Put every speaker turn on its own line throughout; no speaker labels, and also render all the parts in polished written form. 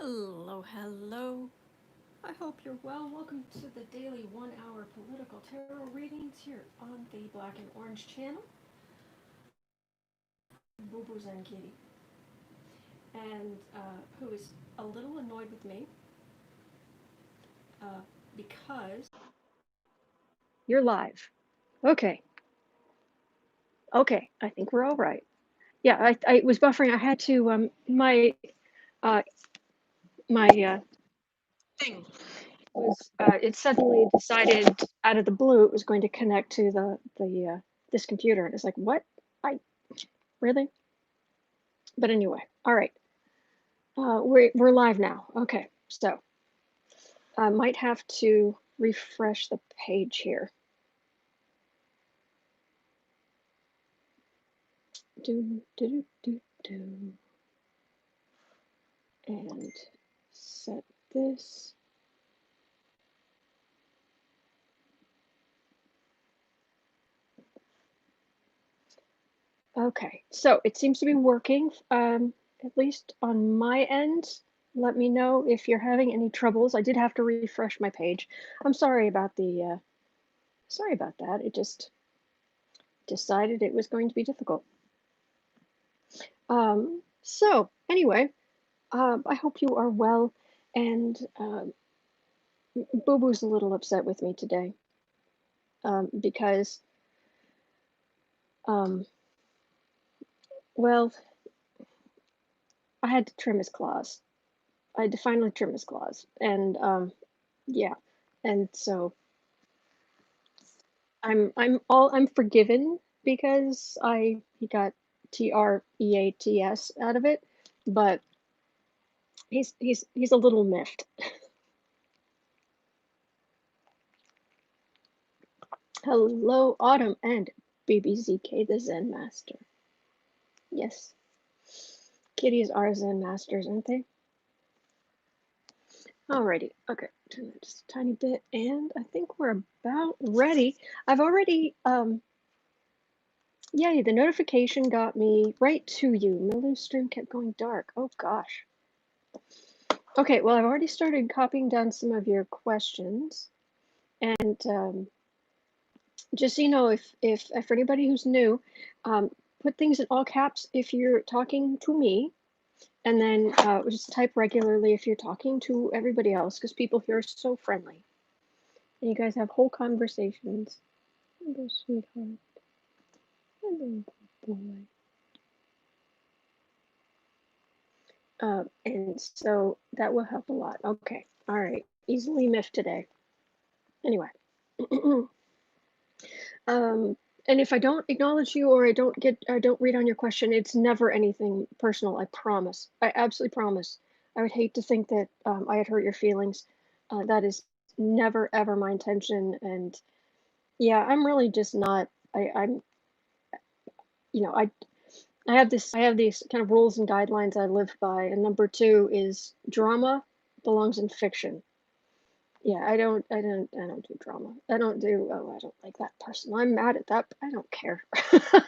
Hello, hello. I hope you're well. Welcome to the daily 1 hour political tarot readings here on the Black and Orange channel. Boo Boo's and Kitty. And who is a little annoyed with me because. You're live. Okay. Okay. I think we're all right. Yeah, I was buffering. I had to, uh, my thing was, it suddenly decided out of the blue it was going to connect to this computer. And it's like, what? Really? But anyway, all right. We're live now. Okay, so I might have to refresh the page here. And set this. Okay, so it seems to be working, at least on my end. Let me know if you're having any troubles. I did have to refresh my page. I'm sorry about that. It just decided it was going to be difficult. So anyway, I hope you are well, and Boo Boo's a little upset with me today, because, well, I had to trim his claws. I had to finally trim his claws, and yeah, and so I'm forgiven because he got TREATS out of it, but he's a little miffed. Hello, Autumn and BBZK, the Zen Master. Yes, kitties are Zen masters, aren't they? Alrighty, okay, turn that just a tiny bit, and I think we're about ready. I've already, yay, the notification got me right to you. Milu's stream kept going dark. Oh gosh. Okay, well, I've already started copying down some of your questions, and just so you know, if for anybody who's new, put things in all caps if you're talking to me, and then just type regularly if you're talking to everybody else, because people here are so friendly. And you guys have whole conversations. Hello, sweetheart. Hello, good boy. And so that will help a lot. Okay, all right. Easily miffed today. Anyway. And if I don't acknowledge you or I don't read on your question, it's never anything personal. I promise. I absolutely promise. I would hate to think that I had hurt your feelings. That is never ever my intention. And yeah, I'm really just not. I'm, you know, I have these kind of rules and guidelines I live by. And number two is drama belongs in fiction. Yeah, I don't do drama. I don't like that person. I'm mad at that. I don't care.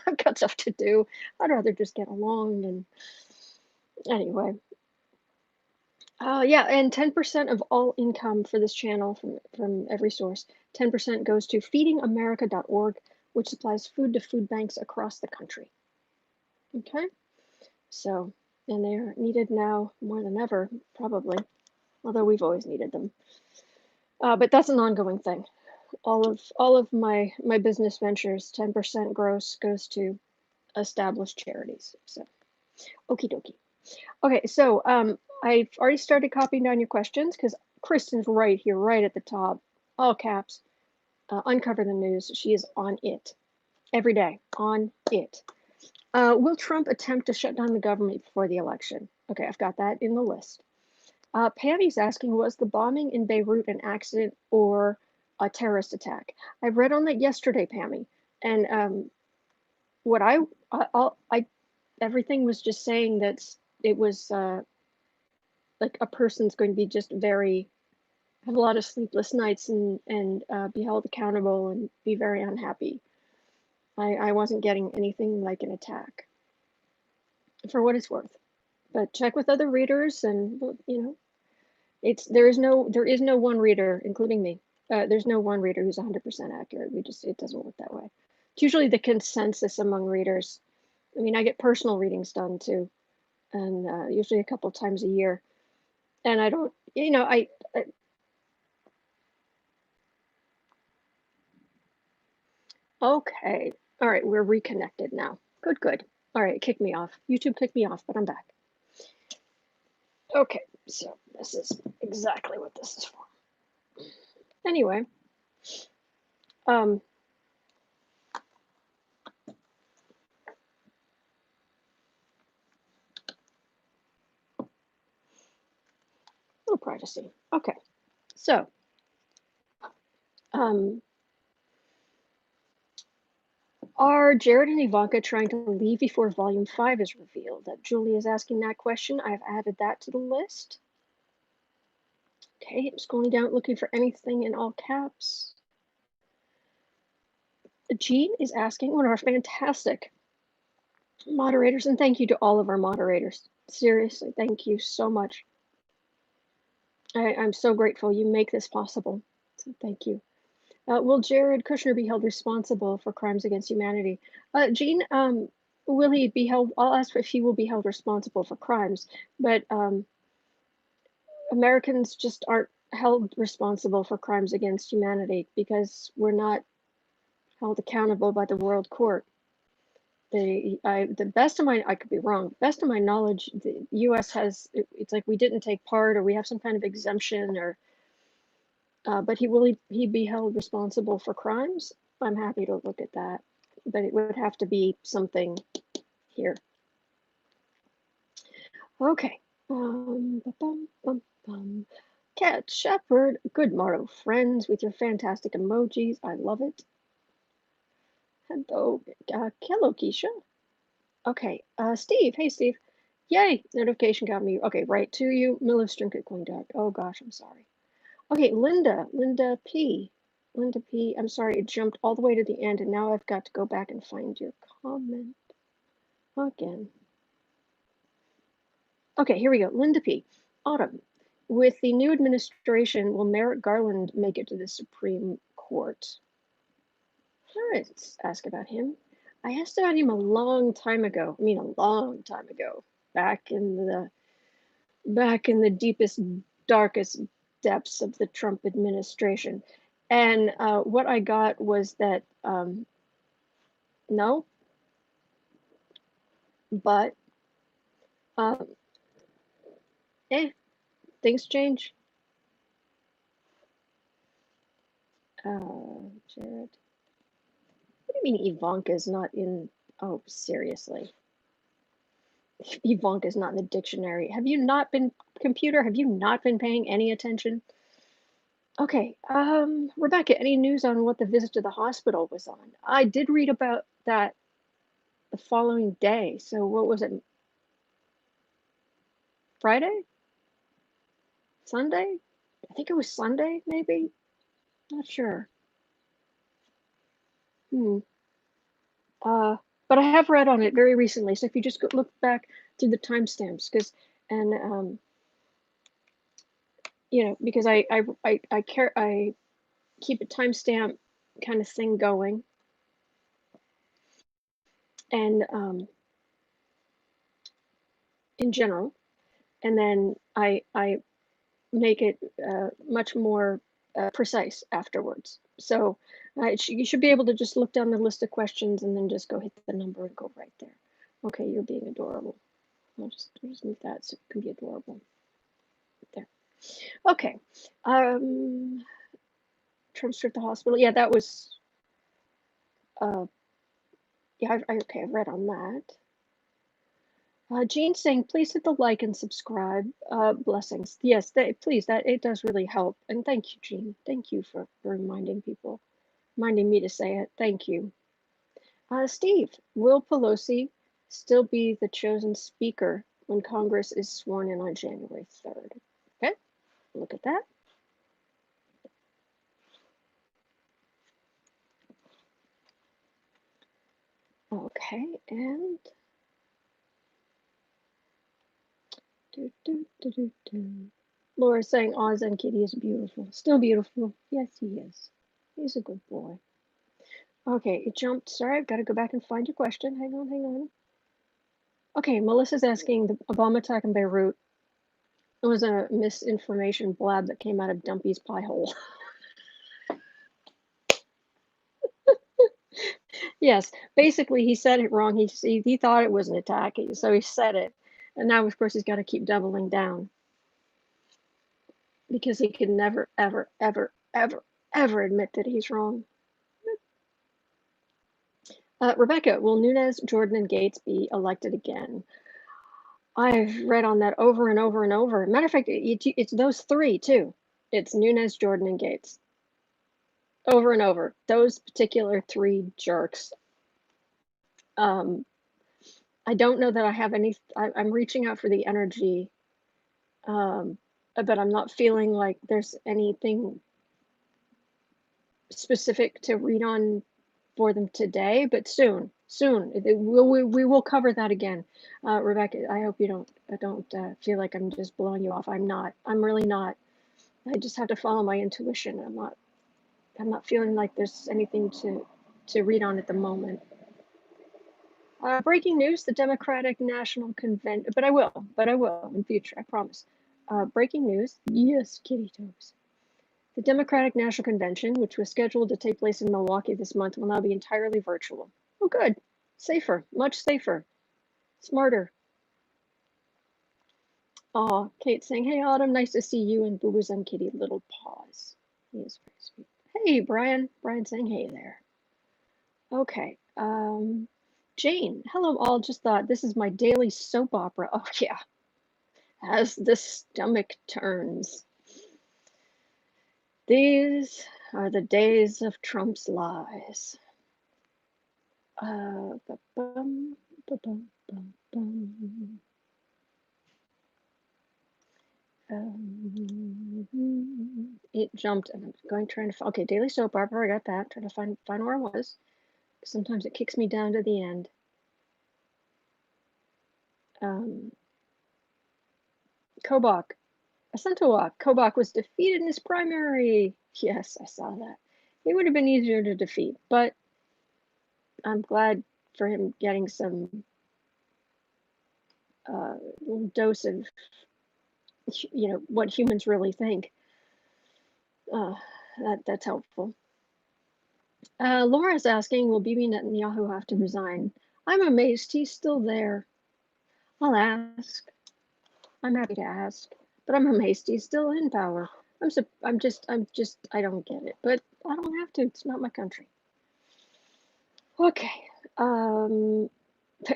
I've got stuff to do. I'd rather just get along. And anyway, yeah, and 10% of all income for this channel from every source, 10% goes to feedingamerica.org, which supplies food to food banks across the country. Okay, so, and they are needed now more than ever, probably, although we've always needed them. But that's an ongoing thing. All of my business ventures, 10% gross goes to established charities. So, okie dokie. Okay, so I've already started copying down your questions because Kristen's right here, right at the top, all caps. Uncover the news. She is on it every day. On it. Will Trump attempt to shut down the government before the election? Okay, I've got that in the list. Pammy's asking, was the bombing in Beirut an accident or a terrorist attack? I read on that yesterday, Pammy, and what everything was just saying that it was like a person's going to be just have a lot of sleepless nights and be held accountable and be very unhappy. I wasn't getting anything like an attack, for what it's worth. But check with other readers, and you know, There is no one reader, including me. There's no one reader who's 100% accurate. It doesn't work that way. It's usually the consensus among readers. I mean, I get personal readings done too, and usually a couple times a year. And I don't, okay. All right, we're reconnected now. Good. All right, kick me off. YouTube kicked me off, but I'm back. Okay, so this is exactly what this is for. Anyway, little privacy. Okay, so, are Jared and Ivanka trying to leave before Volume 5 is revealed? That Julie is asking that question. I've added that to the list. Okay, I'm scrolling down looking for anything in all caps. Jean is asking, one of our fantastic moderators, and thank you to all of our moderators. Seriously, thank you so much. I'm so grateful you make this possible. So thank you. Will Jared Kushner be held responsible for crimes against humanity? Jean, will he be held? I'll ask if he will be held responsible for crimes, but Americans just aren't held responsible for crimes against humanity because we're not held accountable by the World Court. The best of my, I could be wrong, best of my knowledge, the U.S. has, it's like we didn't take part or we have some kind of exemption or, but will he be held responsible for crimes? I'm happy to look at that, but it would have to be something here. Okay. Cat Shepherd, good morrow, friends, with your fantastic emojis. I love it. Hello, hello, Keisha. Okay, Steve. Hey, Steve. Yay, notification got me. Okay, right to you. Miller's drink it going dark. Oh gosh, I'm sorry. Okay, Linda P. I'm sorry, it jumped all the way to the end, and now I've got to go back and find your comment again. Okay, here we go. Linda P. Autumn. With the new administration, will Merrick Garland make it to the Supreme Court? Let's ask about him. I asked about him a long time ago. I mean, a long time ago, back in the deepest, darkest depths of the Trump administration. And what I got was that no, but things change. Jared. What do you mean Ivanka is not in? Oh, seriously. Ivanka is not in the dictionary. Have you not been, computer, have you not been paying any attention? Okay, Rebecca, any news on what the visit to the hospital was on? I did read about that the following day. So what was it? Friday? Sunday? I think it was Sunday, maybe? Not sure. But I have read on it very recently. So if you just look back to the timestamps, because because I keep a timestamp kind of thing going, and in general, and then I make it much more precise afterwards. So you should be able to just look down the list of questions and then just go hit the number and go right there. Okay, you're being adorable. I'll just move that so it can be adorable. There. Okay. Trump's trip to the hospital. Yeah, that was. Yeah, I've read on that. Jean saying, please hit the like and subscribe. Blessings. Yes, please. That it does really help. And thank you, Jean. Thank you for reminding me to say it. Thank you. Steve, will Pelosi still be the chosen speaker when Congress is sworn in on January 3rd? Okay, look at that. Okay, and Laura's saying Oz and Kitty is beautiful. Still beautiful. Yes, he is. He's a good boy. Okay, it jumped. Sorry, I've got to go back and find your question. Hang on, hang on. Okay, Melissa's asking the bomb attack in Beirut. It was a misinformation blab that came out of Dumpy's pie hole. Yes, basically he said it wrong. He thought it was an attack, so he said it, and now of course he's got to keep doubling down because he can never, ever, ever, ever, ever admit that he's wrong. Rebecca, will Nunes, Jordan, and Gates be elected again? I've read on that over and over and over. Matter of fact, it's those three too. It's Nunes, Jordan, and Gates. Over and over. Those particular three jerks. I don't know that I have any. I'm reaching out for the energy, but I'm not feeling like there's anything specific to read on for them today. But soon, we will cover that again. Rebecca, I hope you don't feel like I'm just blowing you off. I'm not. I'm really not. I just have to follow my intuition. I'm not feeling like there's anything to read on at the moment. Breaking news, the Democratic National Convention, but I will in future, I promise. Breaking news, yes, kitty toes. The Democratic National Convention, which was scheduled to take place in Milwaukee this month, will now be entirely virtual. Oh, good. Safer, much safer, smarter. Aw, Kate saying, hey, Autumn, nice to see you and Boo Boo's and Kitty, little paws. He is very sweet. Hey, Brian. Brian saying, hey there. Okay. Jane, hello all. Just thought this is my daily soap opera. Oh, yeah. As the stomach turns. These are the days of Trump's lies. Ba-bum, ba-bum, ba-bum. It jumped, and I'm trying to. Okay, daily soap opera. I got that. Trying to find where I was. Sometimes it kicks me down to the end. Kobach. Asentowak. Kobach was defeated in his primary. Yes, I saw that. He would have been easier to defeat, but I'm glad for him getting some little dose of, what humans really think. That's helpful. Laura's asking, will Bibi Netanyahu have to resign? I'm amazed he's still there. I'll ask. I'm happy to ask, but I'm amazed he's still in power. I don't get it, but I don't have to. It's not my country. Okay. I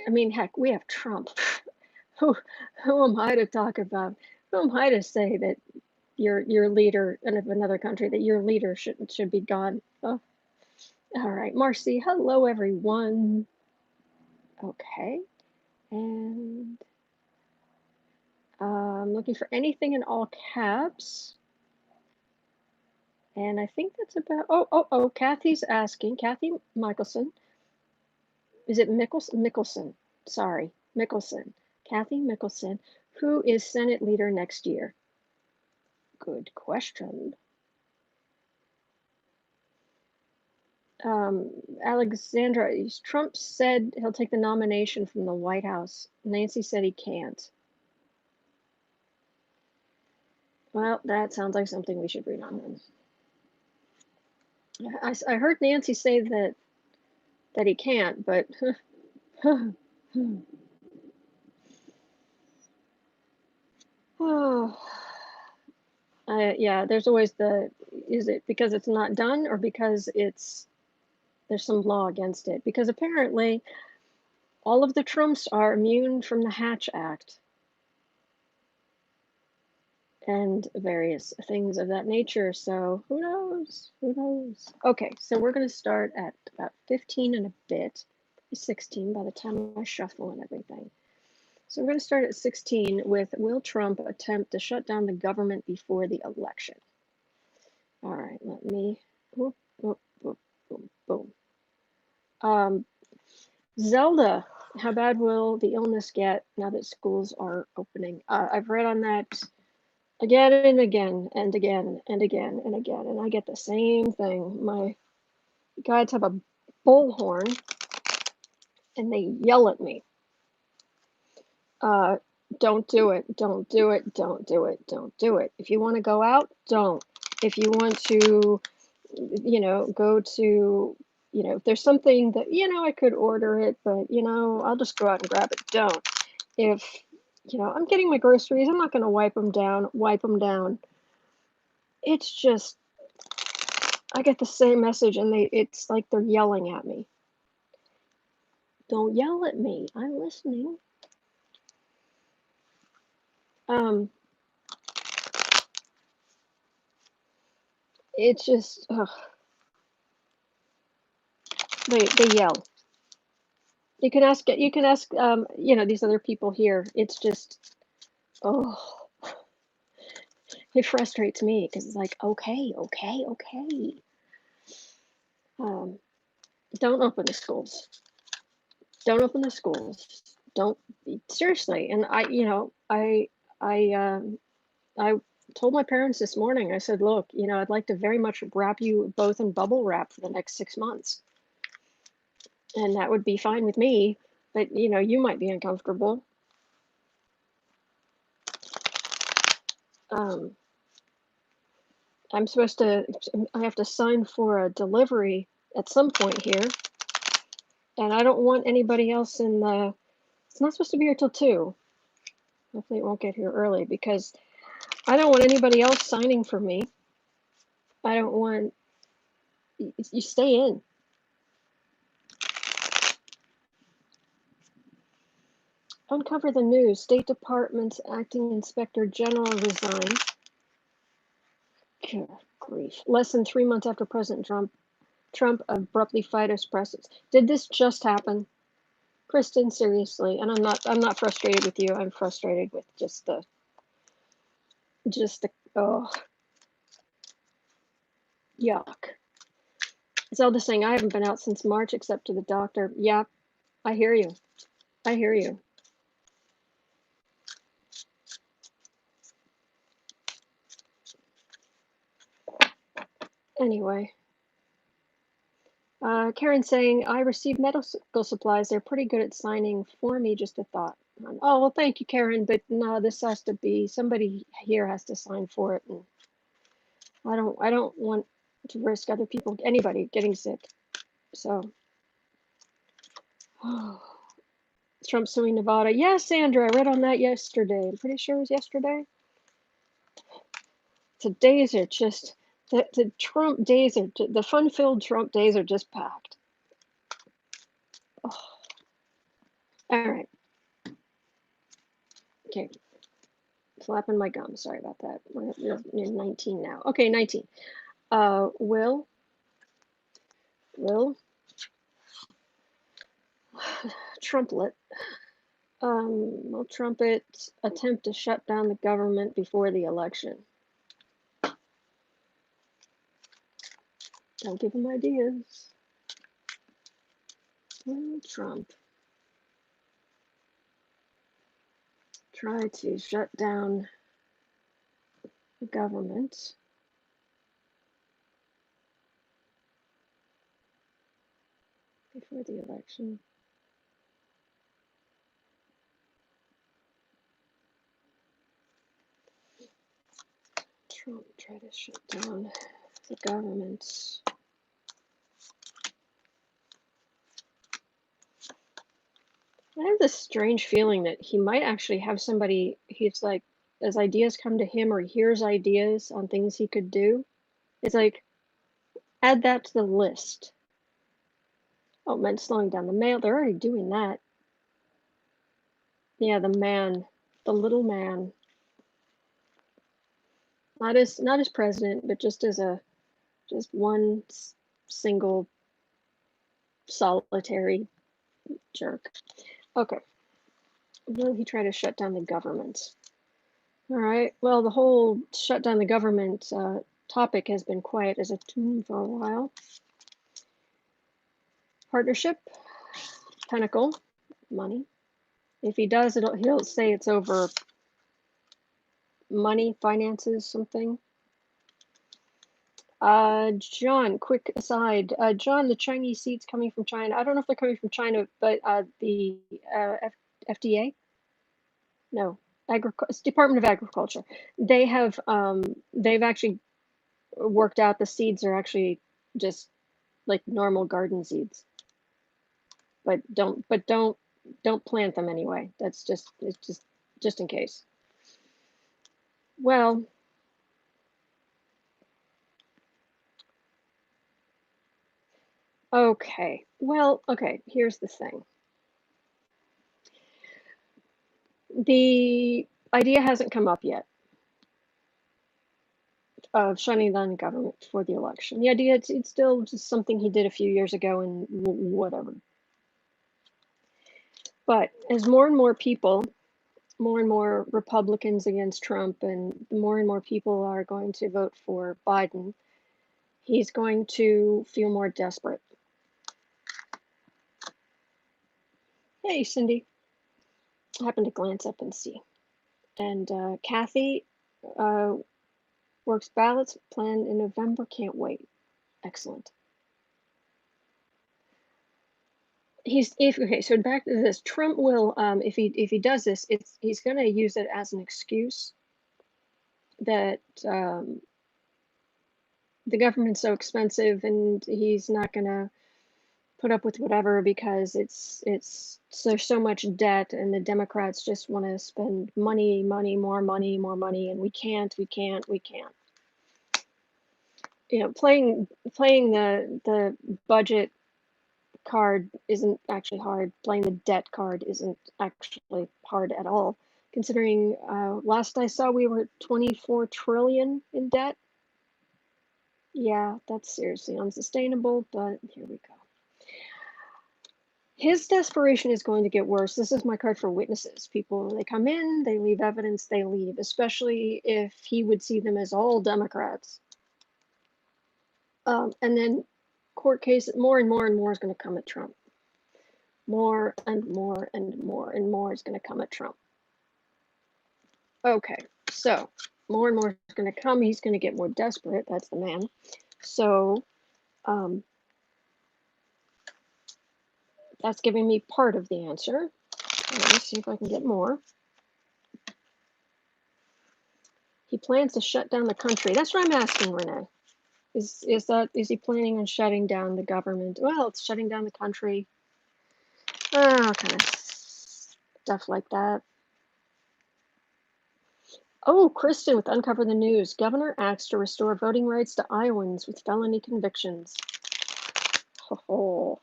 mean, heck, we have Trump. who am I to talk about? Who am I to say that your leader of another country, that your leader should be gone? Oh, all right, Marcy. Hello, everyone. Okay, and I'm looking for anything in all caps. And I think that's about. Oh! Kathy's asking. Kathy Michelson. Is it Mickelson? Sorry, Mickelson. Kathy Mickelson. Who is Senate leader next year? Good question. Alexandra, Trump said he'll take the nomination from the White House. Nancy said he can't. Well, that sounds like something we should read on then. I heard Nancy say that he can't, but oh, yeah. There's always is it because it's not done or because there's some law against it? Because apparently all of the Trumps are immune from the Hatch Act and various things of that nature. So who knows? Who knows? Okay, so we're going to start at about 15 and a bit, 16 by the time I shuffle and everything. So we're going to start at 16 with, will Trump attempt to shut down the government before the election? All right, let me, boom, boom, boom, boom. Zelda, how bad will the illness get now that schools are opening? I've read on that again and again and again and again and again, and I get the same thing. My guides have a bullhorn, and they yell at me. Don't do it, don't do it, don't do it, don't do it. If you want to go out, don't. If you want to, go to, if there's something that, I could order it, but, I'll just go out and grab it. Don't. If, I'm getting my groceries, I'm not going to wipe them down. It's just, I get the same message, and it's like they're yelling at me. Don't yell at me. I'm listening. It's just, ugh, they yell. You can ask, these other people here. It's just, oh, it frustrates me because it's like, okay, okay, okay. Don't open the schools. Don't open the schools. Don't, seriously. And I told my parents this morning. I said, look, I'd like to very much wrap you both in bubble wrap for the next 6 months, and that would be fine with me. But you might be uncomfortable. I have to sign for a delivery at some point here, and I don't want anybody else it's not supposed to be here till 2. Hopefully it won't get here early, because I don't want anybody else signing for me. I don't want, you stay in. Uncover the news. State Department's acting inspector general resigned. Good grief. Less than 3 months after President Trump abruptly fired his press. Did this just happen? Kristen, seriously, and I'm not frustrated with you. I'm frustrated with just the oh, yuck. Zelda saying, I haven't been out since March except to the doctor. Yeah, I hear you. I hear you. Anyway. Karen saying, I received medical supplies. They're pretty good at signing for me, just a thought. Oh, well, thank you, Karen, but no, this has to be, somebody here has to sign for it, and I don't want to risk anybody getting sick. So, Trump suing Nevada. Yes, Sandra, I read on that yesterday. I'm pretty sure it was yesterday. Today's are just, the Trump days are, the fun-filled Trump days are just packed. Oh. All right. Okay. Flapping my gum. Sorry about that. We're 19 now. Okay, 19. Will Trumplet will trumpet attempt to shut down the government before the election. Don't give him ideas. Will Trump try to shut down the government before the election? Trump try to shut down the government. I have this strange feeling that he might actually have somebody, he's like, as ideas come to him or he hears ideas on things he could do, it's like, add that to the list. Oh, it meant slowing down the mail. They're already doing that. Yeah, the little man. Not as president, but just as just one single solitary jerk. Okay. Will he try to shut down the government? All right. Well, the whole shut down the government topic has been quiet as a tomb for a while. Partnership, Pentacle, money. If he does, he'll say it's over money, finances, something. John, quick aside. John, the Chinese seeds coming from China. I don't know if they're coming from China, but the FDA, no, Department of Agriculture. They've actually worked out the seeds are actually just like normal garden seeds. But don't plant them anyway. It's just in case. Well, okay. Well, okay, here's the thing. The idea hasn't come up yet of shutting down the government for the election. The idea, it's still just something he did a few years ago and whatever. But as more and more people, more and more Republicans against Trump, and more people are going to vote for Biden, he's going to feel more desperate. Hey, Cindy. I happened to glance up and see. And Kathy works ballots planned in November. Can't wait. Excellent. Okay, so back to this. Trump will, if he does this, he's going to use it as an excuse that the government's so expensive and he's not going to put up with whatever because there's so much debt and the Democrats just want to spend money, more money, and we can't. You know, playing the budget card isn't actually hard. Playing the debt card isn't actually hard at all, considering last I saw we were 24 trillion in debt. Yeah, that's seriously unsustainable, but here we go. His desperation is going to get worse. This is my card for witnesses. People, they come in, they leave evidence, they leave, especially if he would see them as all Democrats. And then court case, more and more is going to come at Trump. More and more is going to come at Trump. Okay, so more and more is going to come. He's going to get more desperate. That's the man. So that's giving me part of the answer. Let me see if I can get more. He plans to shut down the country. That's what I'm asking, Renee. Is he planning on shutting down the government? Well, it's shutting down the country. Oh, kind of stuff like that. Oh, Kristen with Uncover the News. Governor acts to restore voting rights to Iowans with felony convictions. Oh,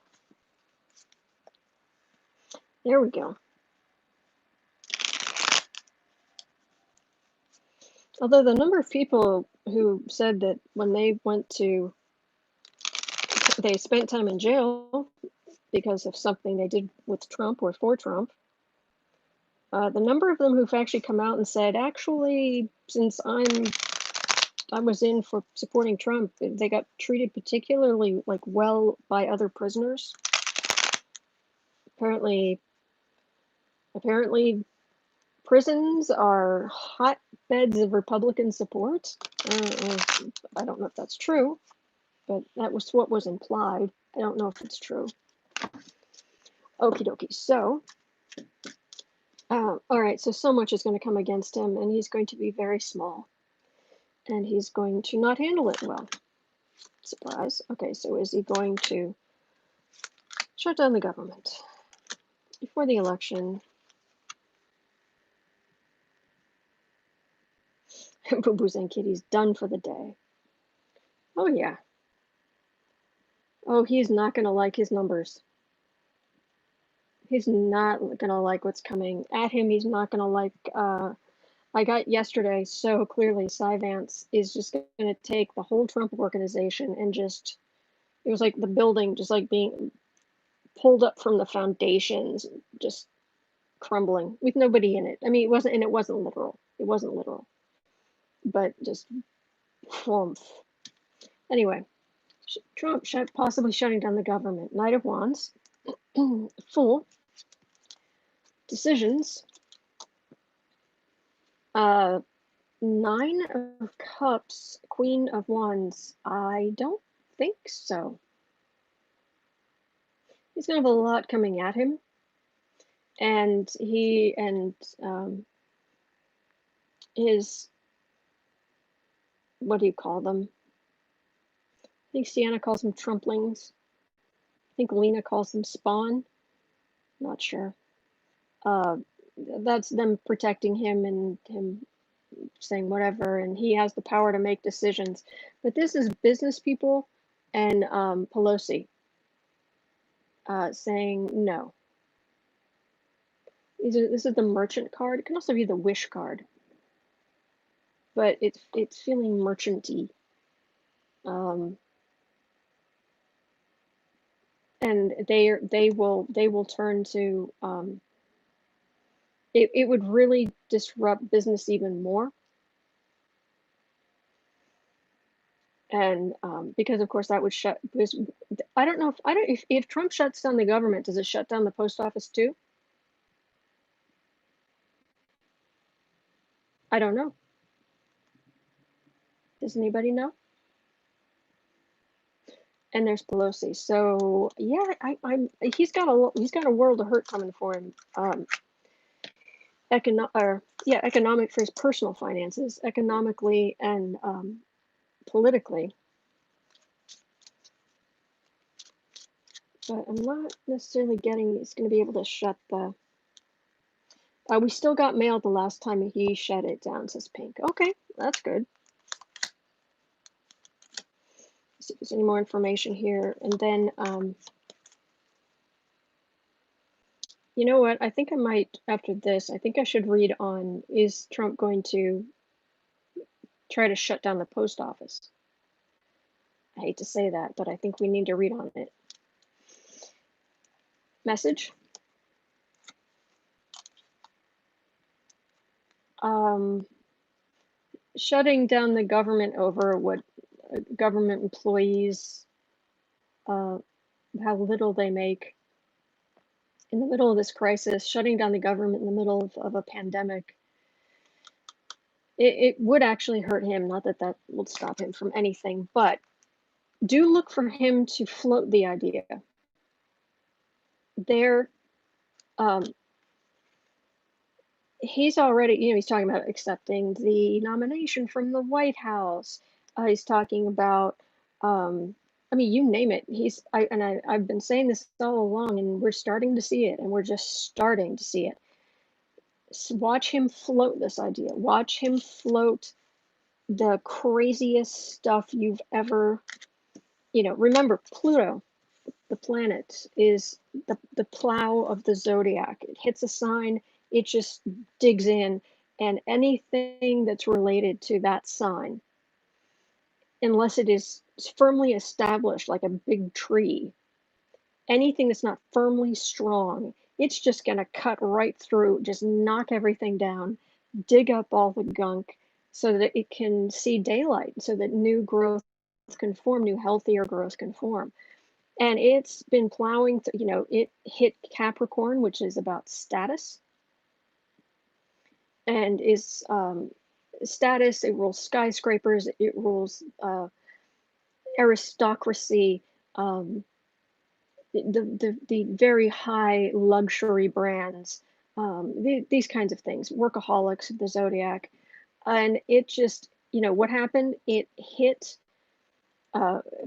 there we go. Although the number of people who said that when they spent time in jail because of something they did with Trump or for Trump, the number of them who've actually come out and said, actually, since I was in for supporting Trump, they got treated particularly well by other prisoners. Apparently prisons are hotbeds of Republican support. I don't know if that's true, but that was what was implied. I don't know if it's true. Okie dokie. So, all right. So much is going to come against him, and he's going to be very small, and he's going to not handle it well. Surprise. Okay. So is he going to shut down the government before the election? Boo Boos and Kitty's done for the day. Oh, yeah. Oh, he's not going to like his numbers. He's not going to like what's coming at him. He's not going to like, I got yesterday so clearly Cy Vance is just going to take the whole Trump organization and just, it was like the building just like being pulled up from the foundations, just crumbling with nobody in it. I mean, it wasn't literal. It wasn't literal, but just flump. Anyway, Trump possibly shutting down the government. Knight of Wands, Fool, decisions, Nine of Cups, Queen of Wands. I don't think so. He's gonna have a lot coming at him, and his, what do you call them? I think Sienna calls them Trumplings. I think Lena calls them Spawn. Not sure. Uh, that's them protecting him and him saying whatever, and he has the power to make decisions. But this is business people and Pelosi saying no. This is the merchant card. It can also be the wish card, but it's feeling merchanty. Um, and they will turn to it would really disrupt business even more. And because of course that would shut, because I don't know if Trump shuts down the government, does it shut down the post office too? I don't know. Does anybody know? And there's Pelosi. So yeah, he's got a world of hurt coming for him. Economic for his personal finances, economically and politically. But I'm not necessarily getting he's going to be able to shut the. We still got mail the last time he shut it down, says Pink. Okay, that's good. See if there's any more information here. And then, you know what? I think I might, after this, I think I should read on, is Trump going to try to shut down the post office? I hate to say that, but I think we need to read on it. Message. Shutting down the government over what government employees, how little they make in the middle of this crisis, shutting down the government in the middle of a pandemic. It would actually hurt him, not that that would stop him from anything, but do look for him to float the idea. There, he's already, he's talking about accepting the nomination from the White House. He's talking about, I mean, you name it. I've been saying this all along, and we're starting to see it, and we're just starting to see it. Watch him float this idea. Watch him float the craziest stuff you've ever, remember Pluto, the planet, is the plow of the zodiac. It hits a sign, it just digs in, and anything that's related to that sign, unless it is firmly established like a big tree, anything that's not firmly strong, it's just going to cut right through, just knock everything down, dig up all the gunk so that it can see daylight, so that new growth can form, new healthier growth can form. And it's been plowing, it hit Capricorn, which is about status, and is status. It rules skyscrapers, it rules aristocracy, the very high luxury brands, these kinds of things, workaholics of the zodiac. And it just, what happened? It hit,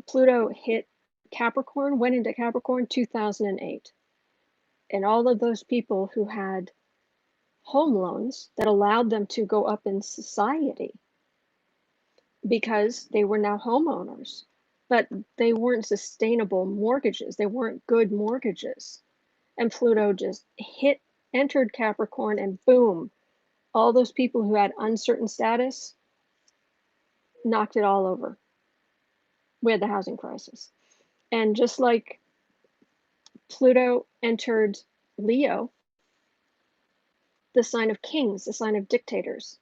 Pluto hit Capricorn, went into Capricorn 2008. And all of those people who had home loans that allowed them to go up in society because they were now homeowners, but they weren't sustainable mortgages. They weren't good mortgages. And Pluto just entered Capricorn, and boom, all those people who had uncertain status knocked it all over. We had the housing crisis. And just like Pluto entered Leo, the sign of kings, the sign of dictators,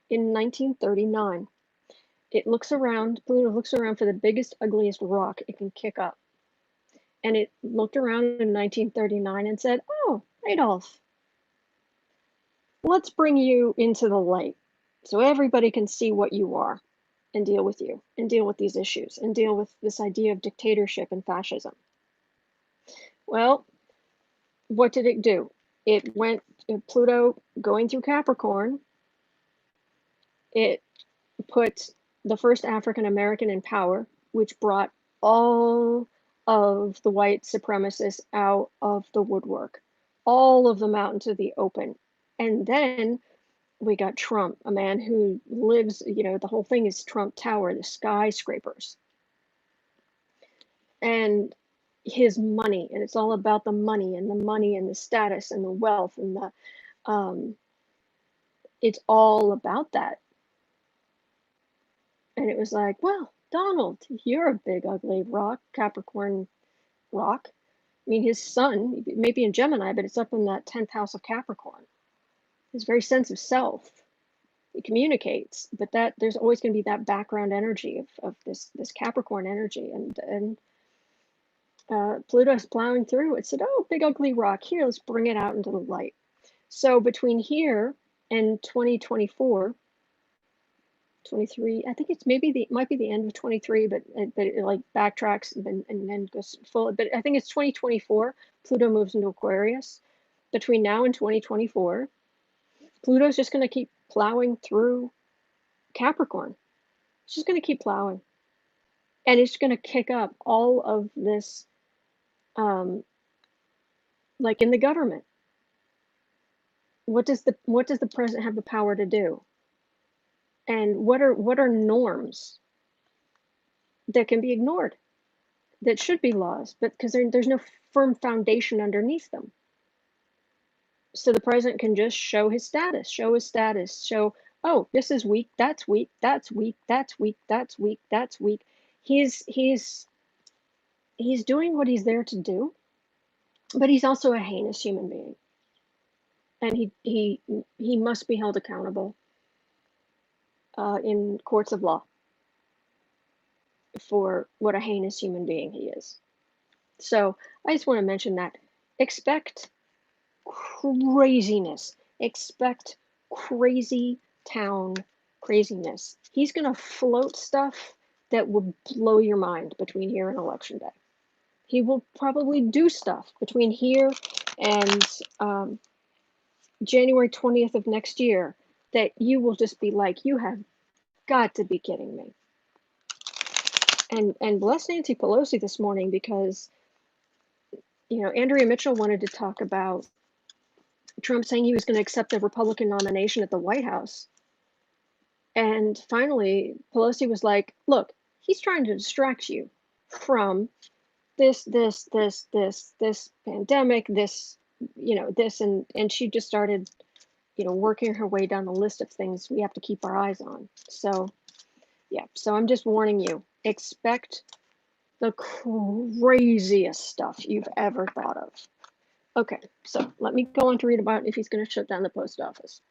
in 1939, Pluto looks around for the biggest, ugliest rock it can kick up. And it looked around in 1939 and said, "Oh, Adolf, let's bring you into the light. So everybody can see what you are and deal with you and deal with these issues and deal with this idea of dictatorship and fascism. Well, what did it do? It went, Pluto going through Capricorn, it put the first African American in power, which brought all of the white supremacists out of the woodwork, all of them out into the open. And then we got Trump, a man who lives, the whole thing is Trump Tower, the skyscrapers, and his money. And it's all about the money and the status and the wealth and it's all about that. And it was like, well, Donald, you're a big, ugly rock, Capricorn rock. I mean, his sun, maybe in Gemini, but it's up in that 10th house of Capricorn. His very sense of self. It communicates, but that there's always going to be that background energy of this Capricorn energy. And Pluto's plowing through. It said, oh, big, ugly rock. Here, let's bring it out into the light. So between here and 2024, 23, I think it's might be the end of 23, but it like backtracks and then goes full. But I think it's 2024. Pluto moves into Aquarius. Between now and 2024, Pluto's just going to keep plowing through Capricorn. It's just going to keep plowing, and it's going to kick up all of this, like in the government. What does the president have the power to do? And what are norms that can be ignored, that should be laws, but because there's no firm foundation underneath them. So the president can just show his status, show, oh, this is weak, that's weak, that's weak, that's weak, that's weak, that's weak. He's doing what he's there to do, but he's also a heinous human being. And he must be held accountable in courts of law for what a heinous human being he is. So I just want to mention that. Expect craziness. Expect crazy town craziness. He's going to float stuff that will blow your mind between here and election day. He will probably do stuff between here and January 20th of next year that you will just be like, you have got to be kidding me. And bless Nancy Pelosi this morning, because Andrea Mitchell wanted to talk about Trump saying he was going to accept the Republican nomination at the White House. And finally, Pelosi was like, look, he's trying to distract you from this pandemic, this, this, and she just started, working her way down the list of things we have to keep our eyes on. So, yeah, so I'm just warning you, expect the craziest stuff you've ever thought of. Okay, so let me go on to read about if he's going to shut down the post office.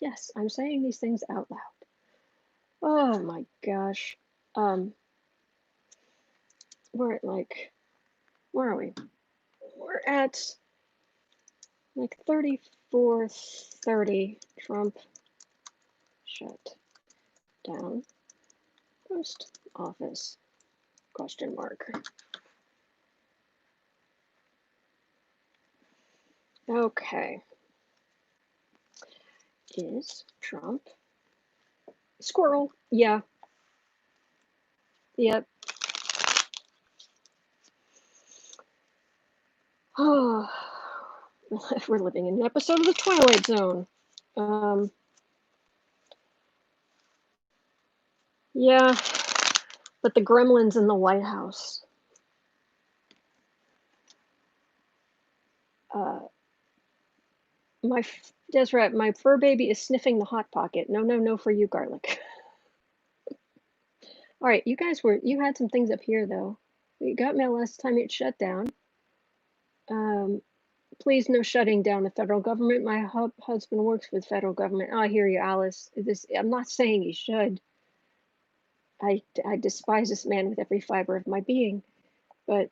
Yes, I'm saying these things out loud. Oh my gosh. We're at where are we? We're at like 34:30. Trump shut down post office, ? Okay. Is Trump squirrel? Yeah. Yep. Oh, we're living in an episode of The Twilight Zone. Yeah, but the gremlins in the White House. That's right, my fur baby is sniffing the Hot Pocket. No for you, garlic. All right, you had some things up here though. You got mail last time it shut down. Please no shutting down the federal government. My husband works for the federal government. Oh, I hear you, Alice. I'm not saying you should. I despise this man with every fiber of my being, but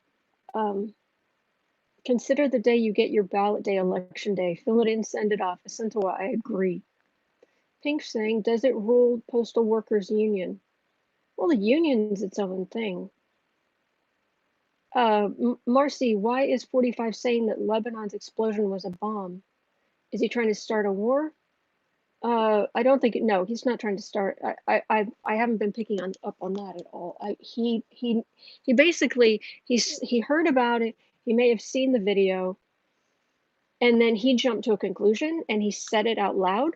consider the day you get your ballot day, election day. Fill it in, send it off. Asintoa, I agree. Pink saying, does it rule postal workers union? Well, the union's its own thing. Marcy, why is 45 saying that Lebanon's explosion was a bomb? Is he trying to start a war? I don't think, no, he's not trying to start. I haven't been picking up on that at all. He basically, he heard about it. He may have seen the video, and then he jumped to a conclusion and he said it out loud.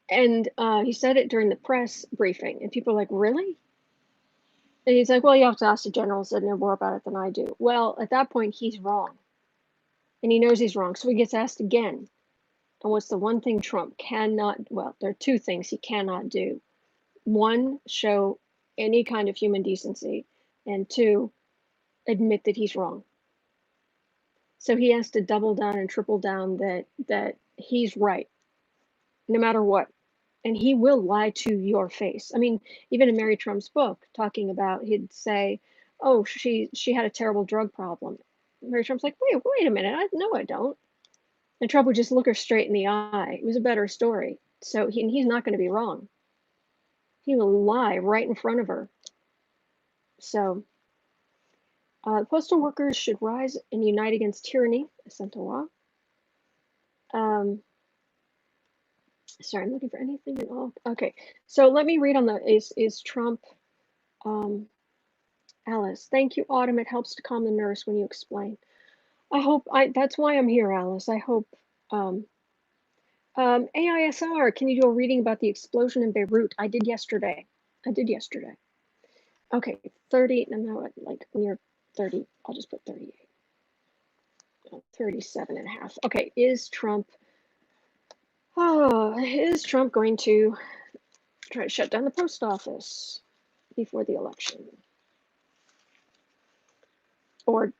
And he said it during the press briefing, and people are like, really? And he's like, well, you have to ask the generals that know more about it than I do. Well, at that point, he's wrong. And he knows he's wrong. So he gets asked again. And what's the one thing Trump cannot, well, there are two things he cannot do. One, show any kind of human decency. And two, admit that he's wrong. So he has to double down and triple down that he's right, no matter what. And he will lie to your face. I mean, even in Mary Trump's book, talking about, he'd say, oh, she had a terrible drug problem. Mary Trump's like, wait a minute, no, I don't. And Trump would just look her straight in the eye. It was a better story. So he's not going to be wrong. He will lie right in front of her. So postal workers should rise and unite against tyranny, essential law. Sorry, I'm looking for anything at all. Okay, so let me read on the, is Trump, Alice, thank you, Autumn. It helps to calm the nerves when you explain. I hope, that's why I'm here, Alice. I hope, AISR, can you do a reading about the explosion in Beirut? I did yesterday. Okay, 30, no, like near 30, I'll just put 38. 37 and a half. Okay, is Trump going to try to shut down the post office before the election? Or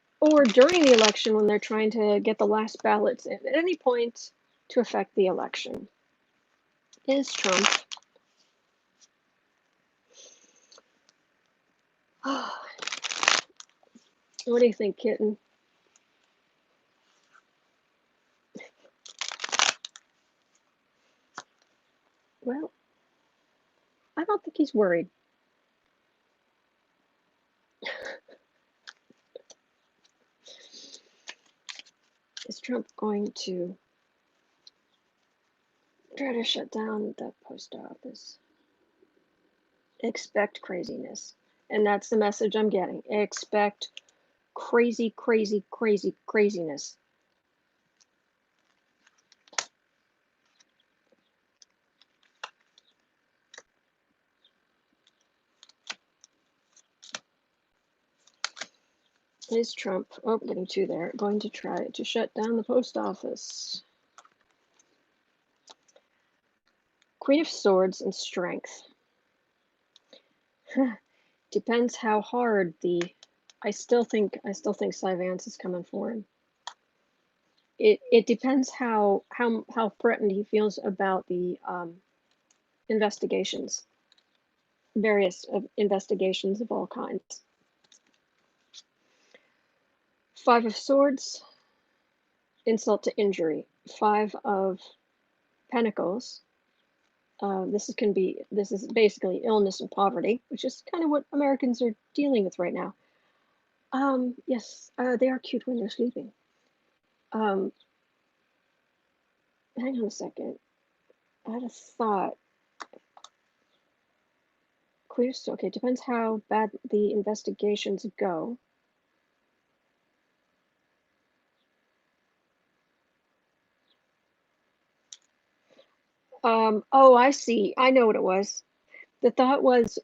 during the election when they're trying to get the last ballots in, at any point to affect the election? Is Trump what do you think, kitten? Well, I don't think he's worried. Is Trump going to try to shut down the post office? Expect craziness. And that's the message I'm getting. Expect crazy, crazy, crazy, craziness. Is Trump, oh, getting two there, going to try to shut down the post office? Queen of Swords and Strength. Depends how hard I still think Cy Vance is coming for him. It depends how threatened he feels about the investigations, various investigations of all kinds. Five of Swords, insult to injury. Five of Pentacles. This is basically illness and poverty, which is kind of what Americans are dealing with right now. Yes, they are cute when they're sleeping. Hang on a second. I had a thought. Queen of Swords. Okay, depends how bad the investigations go. Oh, I see. I know what it was. The thought was,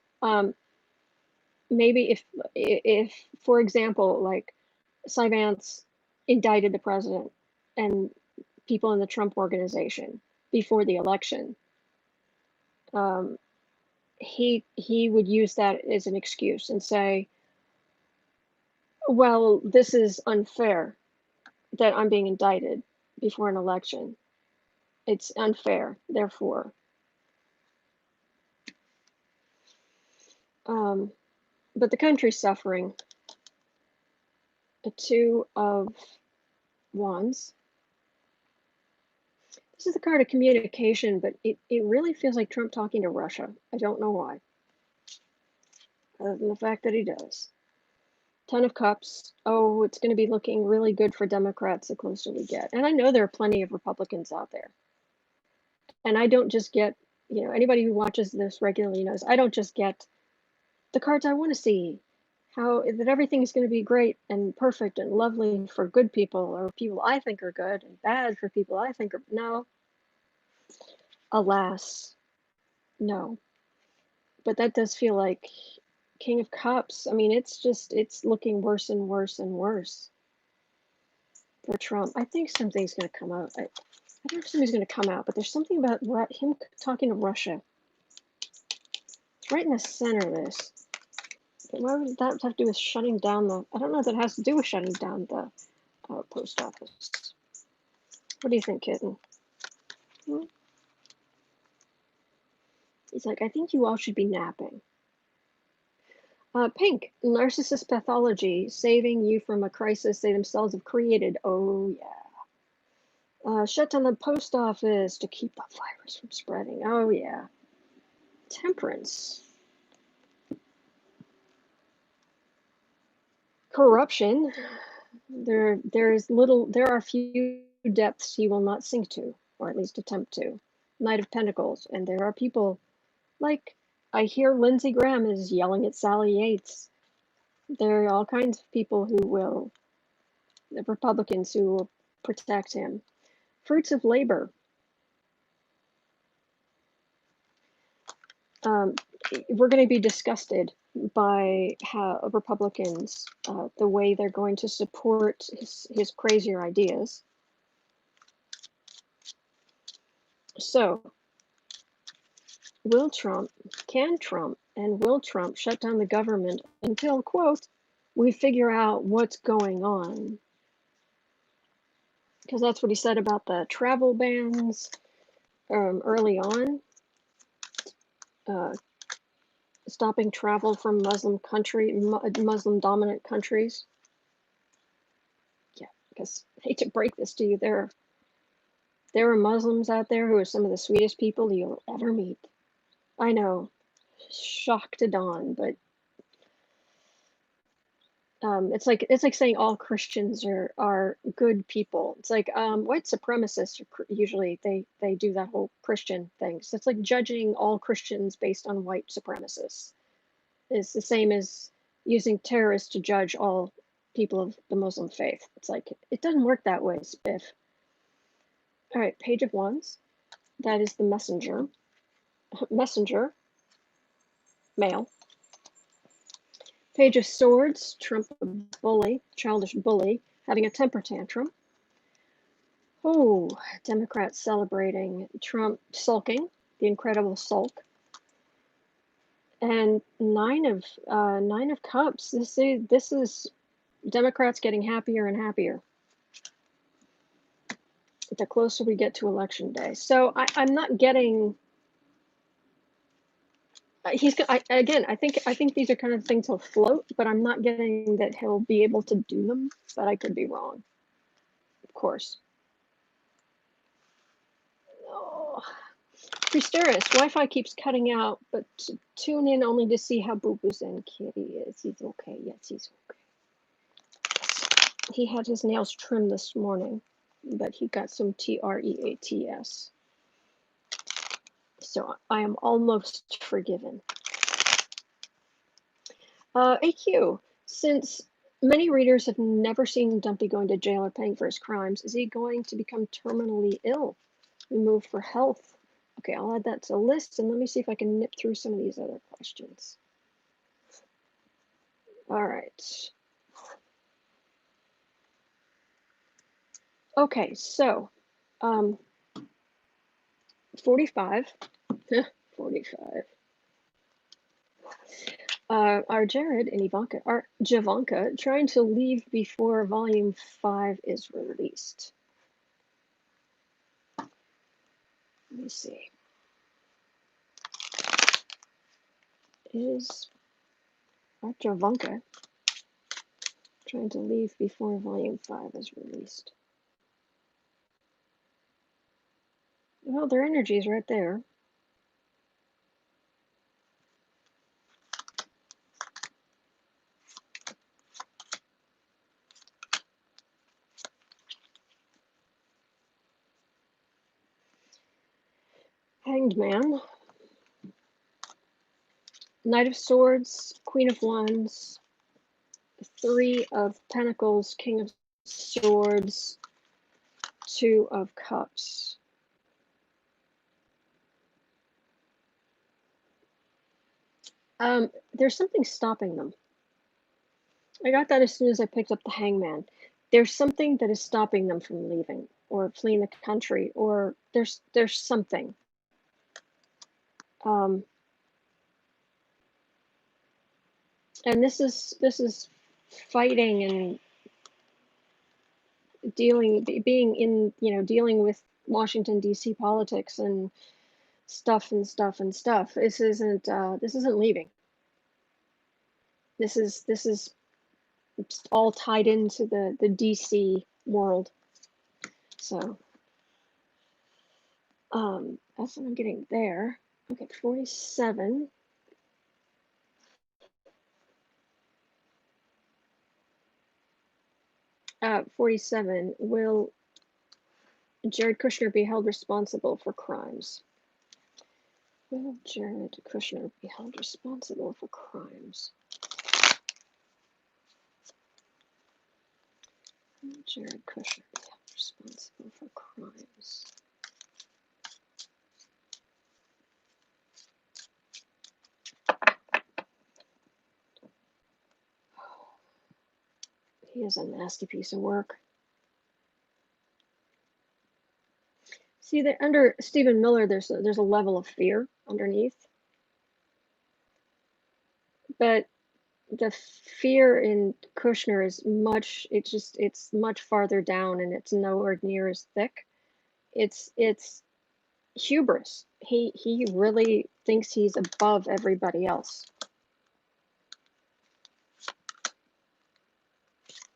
maybe if, for example, like Cy Vance indicted the president and people in the Trump organization before the election, he would use that as an excuse and say, well, this is unfair that I'm being indicted before an election. It's unfair, therefore. But the country's suffering. A Two of Wands. This is the card of communication, but it really feels like Trump talking to Russia. I don't know why, other than the fact that he does. 10 of Cups. Oh, it's going to be looking really good for Democrats the closer we get. And I know there are plenty of Republicans out there. And I don't just get, anybody who watches this regularly knows I don't just get the cards I want to see. How that everything is going to be great and perfect and lovely for good people, or people I think are good, and bad for people I think are no. Alas, no. But that does feel like King of Cups. I mean, it's looking worse and worse and worse for Trump. I think something's going to come out. I don't know if something's going to come out, but there's something about him talking to Russia. It's right in the center of this. But why would that have to do with shutting down the... I don't know that it has to do with shutting down the post office. What do you think, kitten? He's like, I think you all should be napping. Pink, narcissist pathology, saving you from a crisis they themselves have created. Oh, yeah. Shut down the post office to keep the virus from spreading. Oh, yeah. Temperance. Corruption. There are few depths he will not sink to, or at least attempt to. Knight of Pentacles. And there are people like, I hear Lindsey Graham is yelling at Sally Yates. There are all kinds of people who will, the Republicans who will protect him. Fruits of labor. We're going to be disgusted by how Republicans, the way they're going to support his crazier ideas. So, can Trump and will Trump shut down the government until, quote, we figure out what's going on? Because that's what he said about the travel bans early on. Stopping travel from Muslim dominant countries. Yeah, because I hate to break this to you, there are Muslims out there who are some of the sweetest people you'll ever meet. I know, shock to dawn, but it's like saying all Christians are good people. It's like white supremacists are usually they do that whole Christian thing. So it's like judging all Christians based on white supremacists. It's the same as using terrorists to judge all people of the Muslim faith. It's like it doesn't work that way, Spiff. All right, Page of Wands. That is the messenger. Messenger. Male. Page of Swords, Trump bully, childish bully, having a temper tantrum. Oh, Democrats celebrating, Trump sulking, the incredible sulk. And Nine of Cups. This is Democrats getting happier and happier the closer we get to election day. So I'm not getting. I think these are kind of things he'll float, but I'm not getting that he'll be able to do them. But I could be wrong, of course. Oh. Priesteris, Wi-Fi keeps cutting out, but tune in only to see how Boo-Boo's and Kitty is. He's okay. Yes, he's okay. Yes. He had his nails trimmed this morning, but he got some TREATS. So I am almost forgiven. AQ, since many readers have never seen Dumpy going to jail or paying for his crimes, is he going to become terminally ill? Removed for health? Okay, I'll add that to the list, and let me see if I can nip through some of these other questions. All right. Okay, so 45. 45. Are Jared and Ivanka, are Javanka trying to leave before volume 5 is released? Let me see. Is Javanka trying to leave before volume 5 is released? Well, their energy's right there. Hanged Man, Knight of Swords, Queen of Wands, Three of Pentacles, King of Swords, Two of Cups. There's something stopping them. I got that as soon as I picked up the Hangman. There's something that is stopping them from leaving or fleeing the country, or there's something. And this is fighting and being in, dealing with Washington D.C. politics and stuff. This isn't leaving. This is all tied into the DC world. So that's what I'm getting there. Okay, 47. At 47, will Jared Kushner be held responsible for crimes? Will Jared Kushner be held responsible for crimes? Will Jared Kushner be held responsible for crimes? He is a nasty piece of work. See, that under Stephen Miller, there's a level of fear underneath, but the fear in Kushner is it's much farther down, and it's nowhere near as thick. It's hubris. He really thinks he's above everybody else.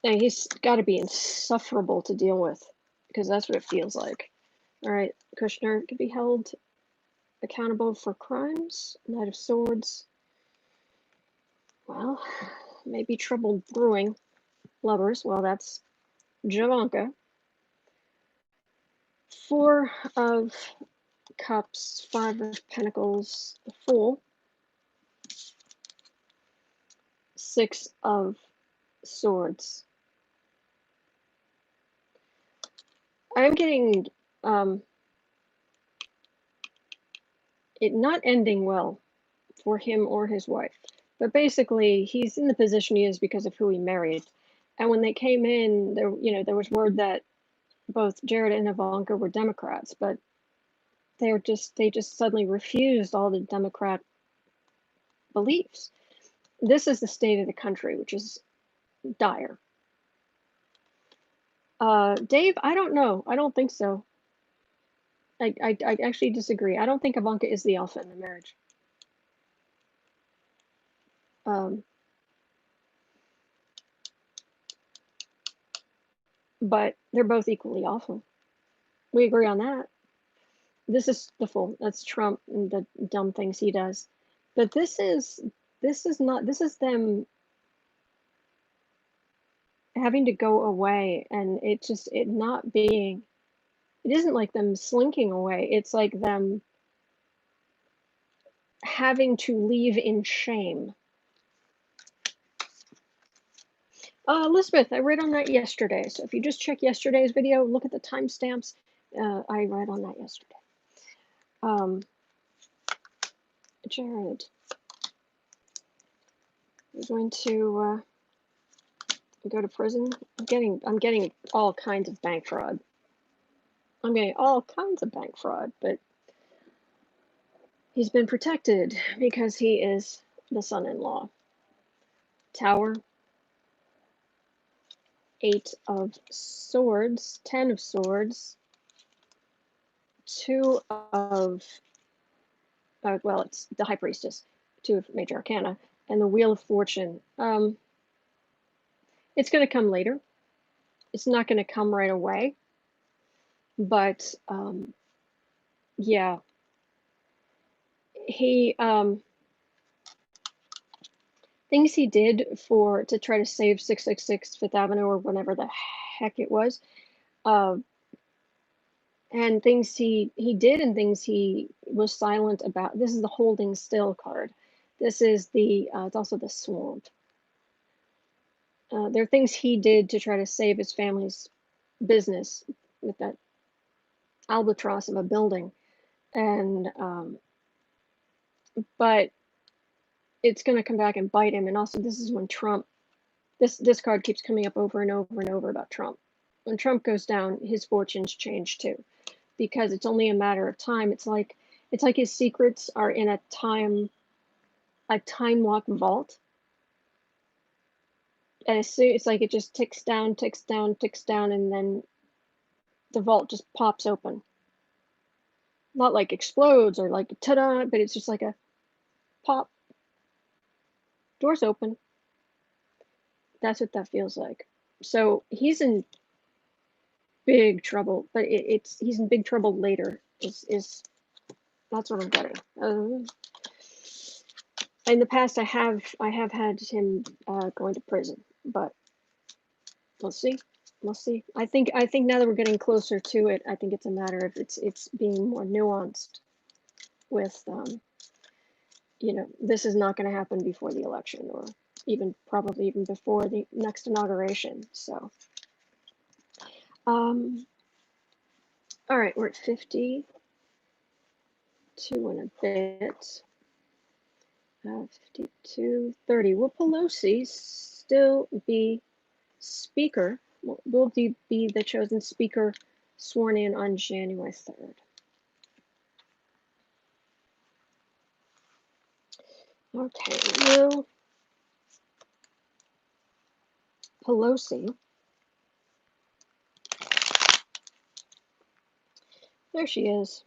And he's got to be insufferable to deal with, because that's what it feels like. All right, Kushner could be held accountable for crimes. Knight of Swords. Well, maybe trouble brewing. Lovers. Well, that's Ivanka. Four of Cups, Five of Pentacles, the Fool. Six of Swords. I'm getting it not ending well for him or his wife. But basically, he's in the position he is because of who he married. And when they came in, there was word that both Jared and Ivanka were Democrats, but they just suddenly refused all the Democrat beliefs. This is the state of the country, which is dire. Dave, I don't know. I don't think so. I actually disagree. I don't think Ivanka is the alpha in the marriage. But they're both equally awful. We agree on that. This is the Fool. That's Trump and the dumb things he does. But this is them having to go away, and it isn't like them slinking away. It's like them having to leave in shame. Elizabeth, I read on that yesterday. So if you just check yesterday's video, look at the timestamps. I read on that yesterday. Jared is going to go to prison. I'm getting all kinds of bank fraud. I'm getting all kinds of bank fraud, but he's been protected because he is the son-in-law. Tower. 8 of Swords, 10 of Swords, 2 of, well, it's the High Priestess, 2 of Major Arcana, and the Wheel of Fortune. It's going to come later. It's not going to come right away, but Yeah. He, things he did to try to save 666 Fifth Avenue or whatever the heck it was, uh, and things he did and things he was silent about. This is the holding still card. This is the, it's also the swamp. There are things he did to try to save his family's business with that albatross of a building, and but it's going to come back and bite him. And also, this is when Trump, this card keeps coming up over and over and over about Trump. When Trump goes down, his fortunes change too, because it's only a matter of time. It's like his secrets are in a time lock vault. And it's like it just ticks down, ticks down, ticks down, and then the vault just pops open. Not like explodes or like ta-da, but it's just like a pop. Doors open. That's what that feels like. So he's in big trouble, but he's in big trouble later. Is that's what I'm getting. In the past, I have had him going to prison, but we'll see. We'll see. I think now that we're getting closer to it, I think it's a matter of it's being more nuanced. With you know, this is not going to happen before the election, or probably even before the next inauguration. So, all right, we're at 52 and a bit. 52:30. Will Pelosi still be speaker? Will be the chosen speaker sworn in on January 3rd? Okay, will Pelosi, there she is.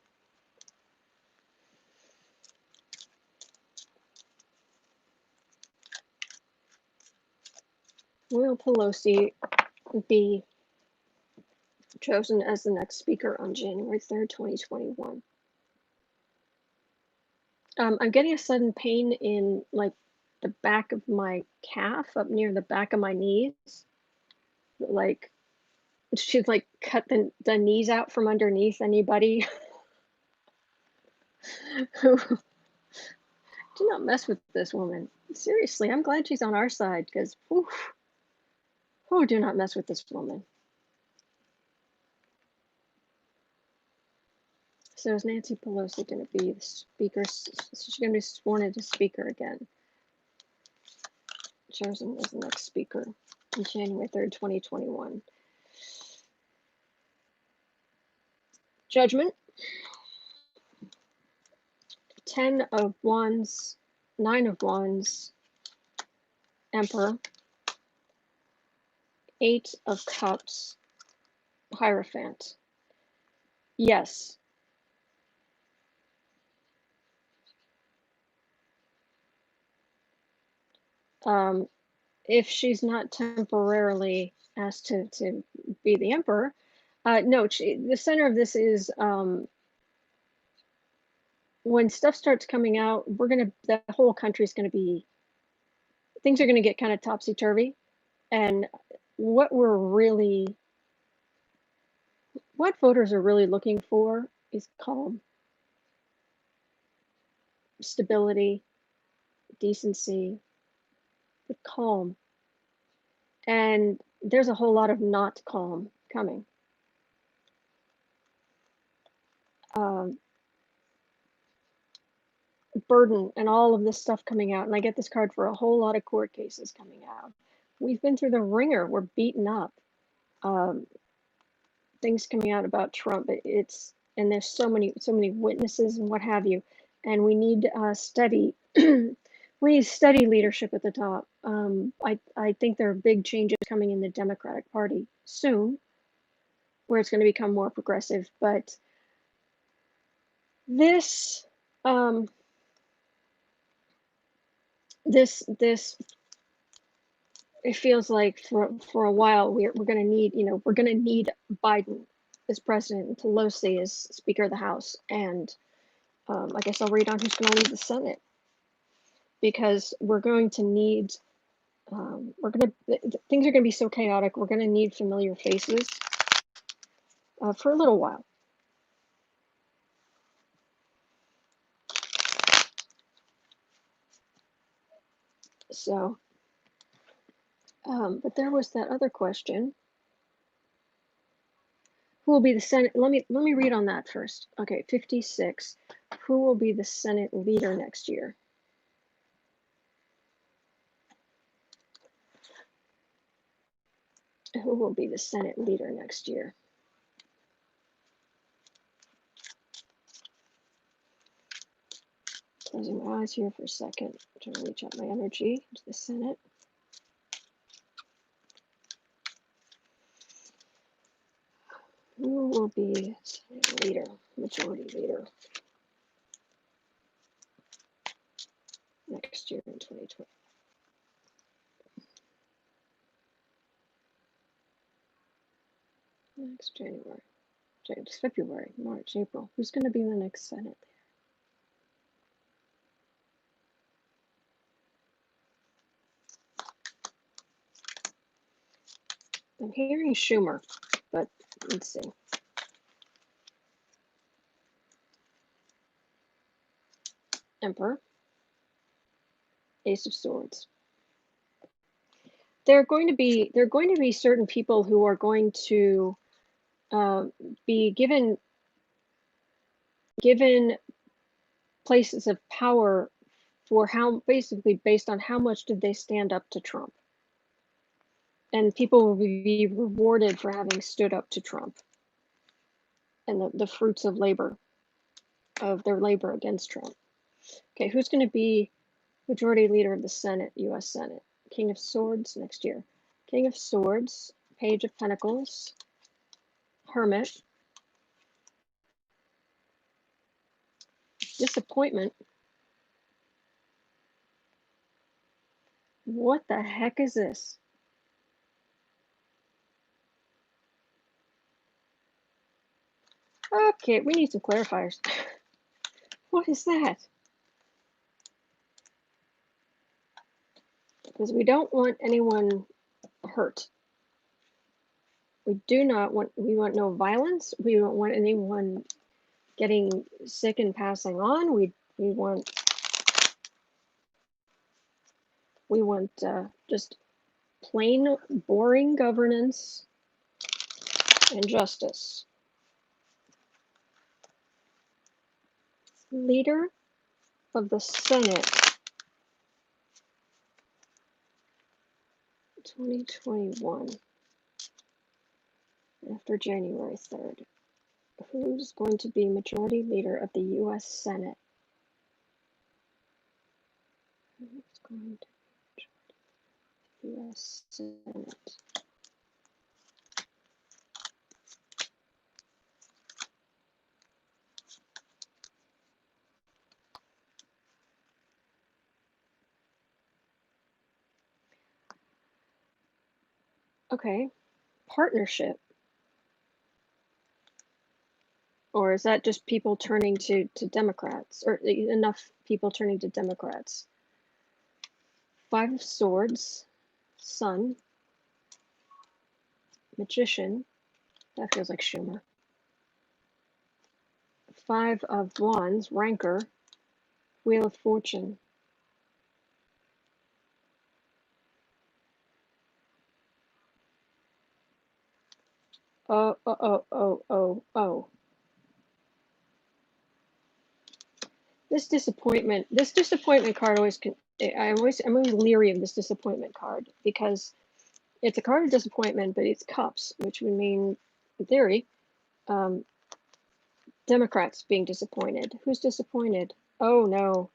Will Pelosi be chosen as the next speaker on January 3rd, 2021? I'm getting a sudden pain in like the back of my calf, up near the back of my knees. Like she'd like cut the knees out from underneath anybody who do not mess with this woman. Seriously, I'm glad she's on our side, because who do not mess with this woman. So is Nancy Pelosi going to be the speaker? She's going to be sworn into speaker again. Chosen as the next speaker on January 3rd, 2021. Judgment. 10 of Wands, 9 of Wands, Emperor, 8 of Cups, Hierophant. Yes. If she's not temporarily asked to be the emperor, no, the center of this is when stuff starts coming out, the whole country's gonna be, things are gonna get kind of topsy-turvy, and what voters are really looking for is calm, stability, decency, but calm. And there's a whole lot of not calm coming. Burden and all of this stuff coming out, and I get this card for a whole lot of court cases coming out. We've been through the ringer. We're beaten up. Things coming out about Trump. And there's so many witnesses and what have you, and we need steady. We need steady leadership at the top. I think there are big changes coming in the Democratic Party soon, where it's going to become more progressive. But this it feels like for a while we're going to need, we're going to need Biden is president and Pelosi is Speaker of the House. And I guess I'll read on who's going to lead the Senate, because we're going to need, things are going to be so chaotic, we're going to need familiar faces for a little while. So, but there was that other question. Who will be the Senate? Let me read on that first. Okay, 56. Who will be the Senate leader next year? Who will be the Senate leader next year? Closing my eyes here for a second, trying to reach out my energy to the Senate. Who will be Senate leader, majority leader next year in 2020? Next January, February, March, April. Who's going to be the next Senate leader? I'm hearing Schumer, but let's see. Emperor, Ace of Swords. There are going to be certain people who are going to be given places of power for basically based on how much did they stand up to Trump. And people will be rewarded for having stood up to Trump and the fruits of their labor against Trump. Okay, who's going to be majority leader of the Senate, U.S. Senate? King of Swords next year. King of Swords, Page of Pentacles, Hermit, Disappointment. What the heck is this? Okay, we need some clarifiers. What is that? Because we don't want anyone hurt. We want no violence. We don't want anyone getting sick and passing on. We want just plain boring governance and justice. Leader of the Senate 2021 after January 3rd. Who's going to be majority leader of the U.S. Senate? Who's going to be majority leader of the U.S. Senate? Okay, partnership. Or is that just people turning to Democrats, or enough people turning to Democrats? Five of Swords, Sun, Magician. That feels like Schumer. Five of Wands, Rancor, Wheel of Fortune. Oh. This disappointment card I'm always leery of this disappointment card, because it's a card of disappointment, but it's cups, which would mean, in theory, Democrats being disappointed. Who's disappointed? Oh no,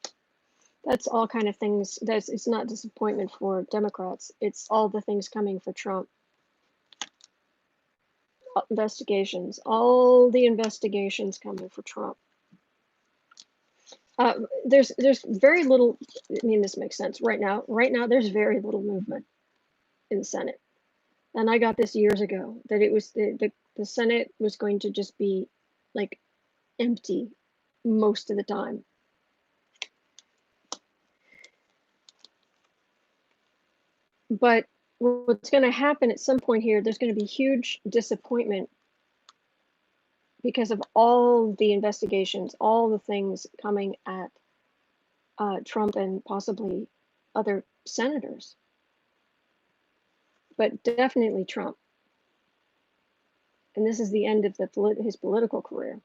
that's all kind of things. It's not disappointment for Democrats. It's all the things coming for Trump. Investigations, all the investigations coming for Trump. There's very little. I mean, this makes sense right now. Right now, there's very little movement in the Senate, and I got this years ago that it was the The Senate was going to just be like empty most of the time. But what's going to happen at some point here, there's going to be huge disappointment because of all the investigations, all the things coming at Trump and possibly other senators. But definitely Trump. And this is the end of his political career.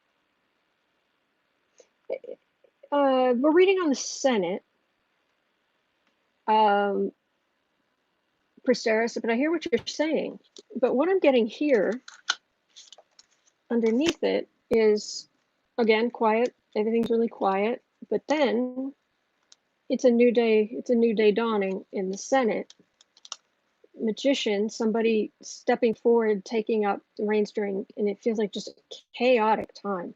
We're reading on the Senate. Preteris, but I hear what you're saying. But what I'm getting here underneath it is, again, quiet. Everything's really quiet. But then it's a new day. It's a new day dawning in the Senate. Magician, somebody stepping forward, taking up the reins during, and it feels like just a chaotic time.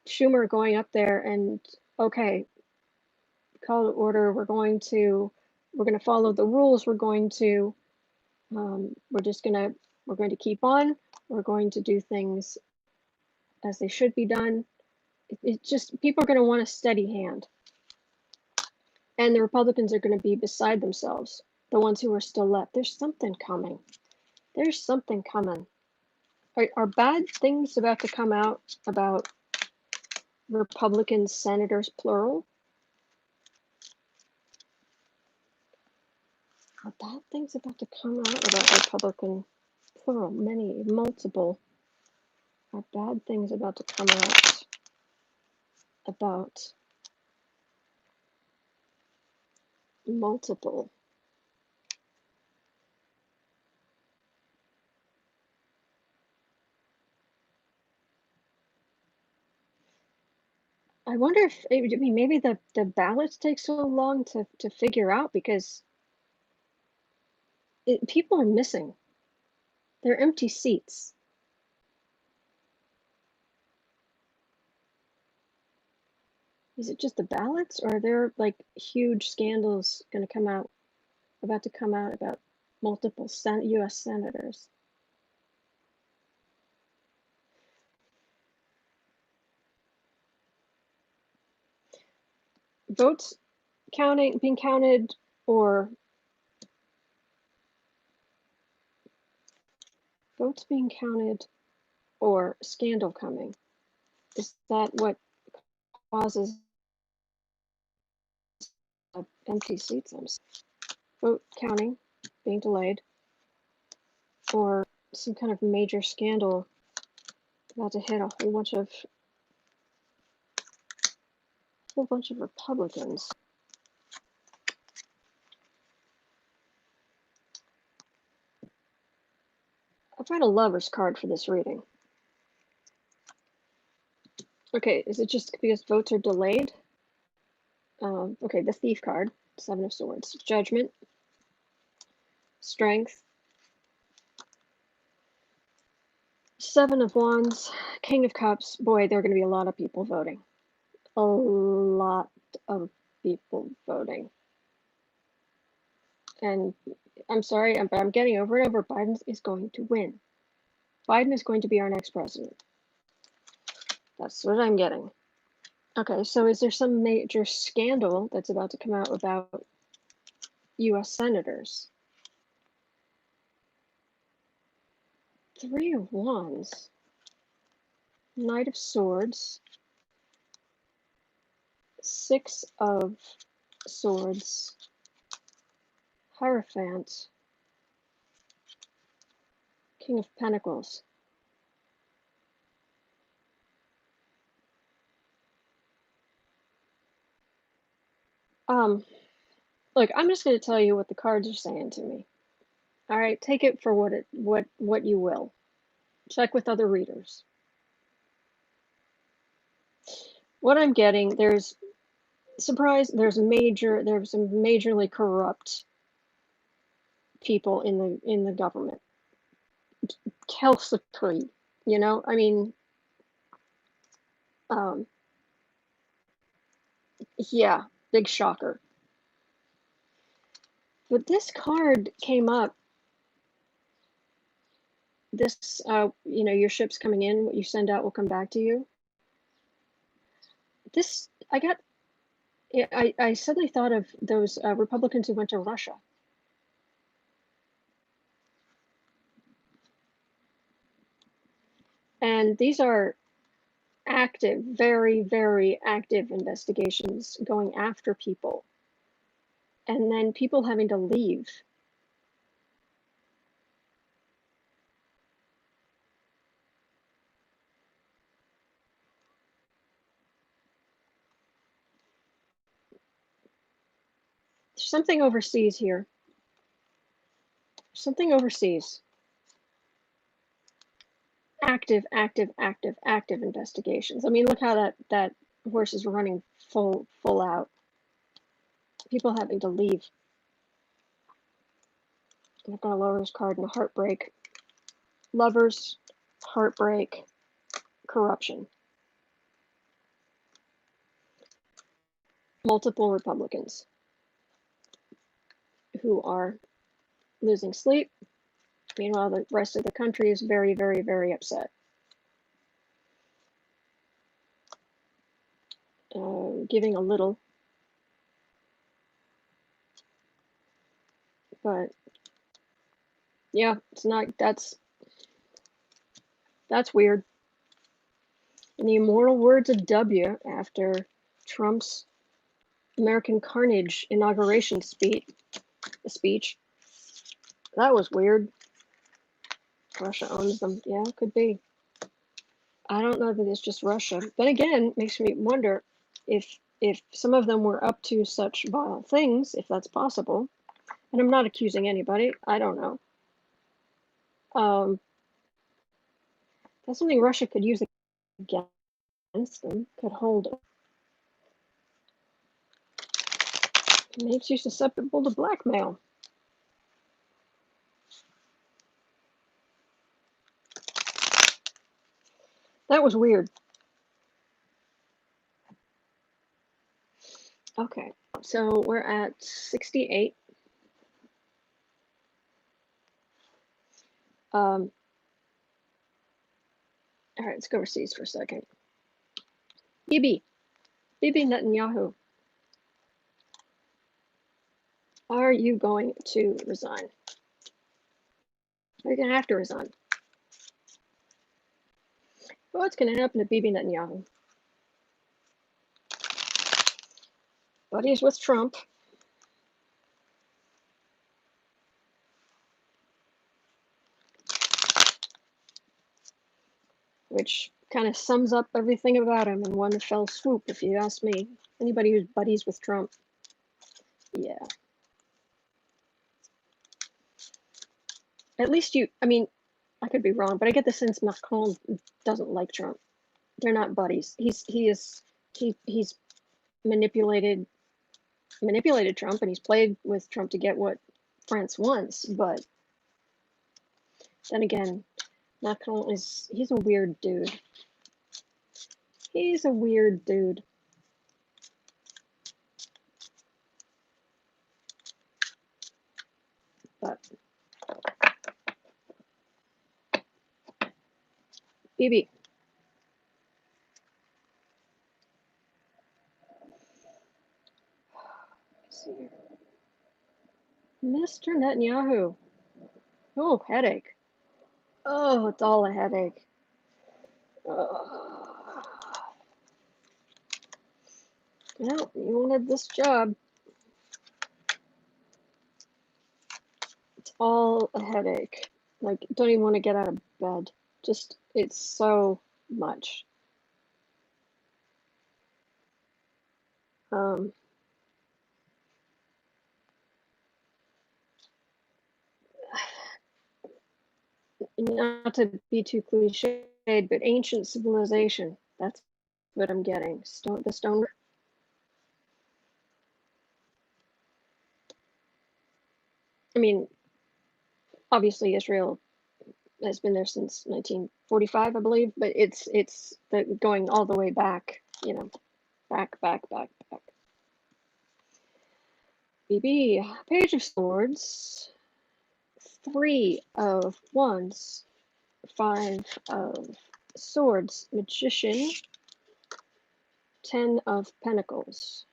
Schumer going up there and, okay, call to order. We're going to follow the rules. We're going to keep on. We're going to do things as they should be done. It's just, people are going to want a steady hand. And the Republicans are going to be beside themselves, the ones who are still left. There's something coming. There's something coming. Are bad things about to come out about Republican senators, plural? Are bad things about to come out about Republican, plural, many, multiple? Are bad things about to come out about multiple? I wonder if, I mean, maybe the ballots take so long to figure out because people are missing. They're empty seats. Is it just the ballots, or are there like huge scandals about to come out about multiple U.S. senators? Votes being counted, or votes being counted, or scandal coming? Is that what causes empty seats? Vote counting being delayed, or some kind of major scandal about to hit a whole bunch of Republicans. I've got a lover's card for this reading. Okay, is it just because votes are delayed? Okay, the Thief card, Seven of Swords, Judgment, Strength, Seven of Wands, King of Cups. Boy, there are going to be a lot of people voting. A lot of people voting. And I'm sorry, but I'm getting over and over, Biden is going to win. Biden is going to be our next president. That's what I'm getting. Okay, so is there some major scandal that's about to come out about U.S. senators? Three of Wands, Knight of Swords, Six of Swords, Hierophant, King of Pentacles. Look, I'm just going to tell you what the cards are saying to me. All right, take it for what you will. Check with other readers. What I'm getting, there's some majorly corrupt people in the government. Kelsey, I mean, yeah, big shocker. But this card came up. this, your ship's coming in, what you send out will come back to you. This, I suddenly thought of those Republicans who went to Russia. And these are active, very, very active investigations going after people. And then people having to leave. There's something overseas here. Something overseas. Active investigations. I mean, look how that horse is running full out. People having to leave. I've got a lover's card and a heartbreak. Lovers, heartbreak, corruption. Multiple Republicans who are losing sleep. Meanwhile, the rest of the country is very, very, very upset. Giving a little, but yeah, it's not, that's weird. In the immortal words of W after Trump's American Carnage inauguration speech, that was weird. Russia owns them. Yeah, could be. I don't know that it's just Russia. Then again, it makes me wonder if some of them were up to such vile things, if that's possible. And I'm not accusing anybody. I don't know. That's something Russia could use against them, could hold it. Makes you susceptible to blackmail. That was weird. Okay, so we're at 68. All right, let's go overseas for a second. Bibi Netanyahu. Are you going to resign? You're going to have to resign. What's going to happen to Bibi Netanyahu? Buddies with Trump. Which kind of sums up everything about him in one fell swoop, if you ask me. Anybody who's buddies with Trump. Yeah. At least I mean, I could be wrong, but I get the sense Macron doesn't like Trump. They're not buddies. He's manipulated Trump, and he's played with Trump to get what France wants, but then again, Macron he's a weird dude. He's a weird dude. But Bibi. Mr. Netanyahu. Oh, headache. Oh, it's all a headache. Well, you wanted this job. It's all a headache. Like, don't even want to get out of bed. Just, it's so much. Not to be too cliched, but ancient civilization. That's what I'm getting. The stone. I mean, obviously Israel has been there since 1945, I believe, but it's going all the way back, back. Bibi, Page of Swords, 3 of Wands, 5 of Swords, Magician, 10 of Pentacles.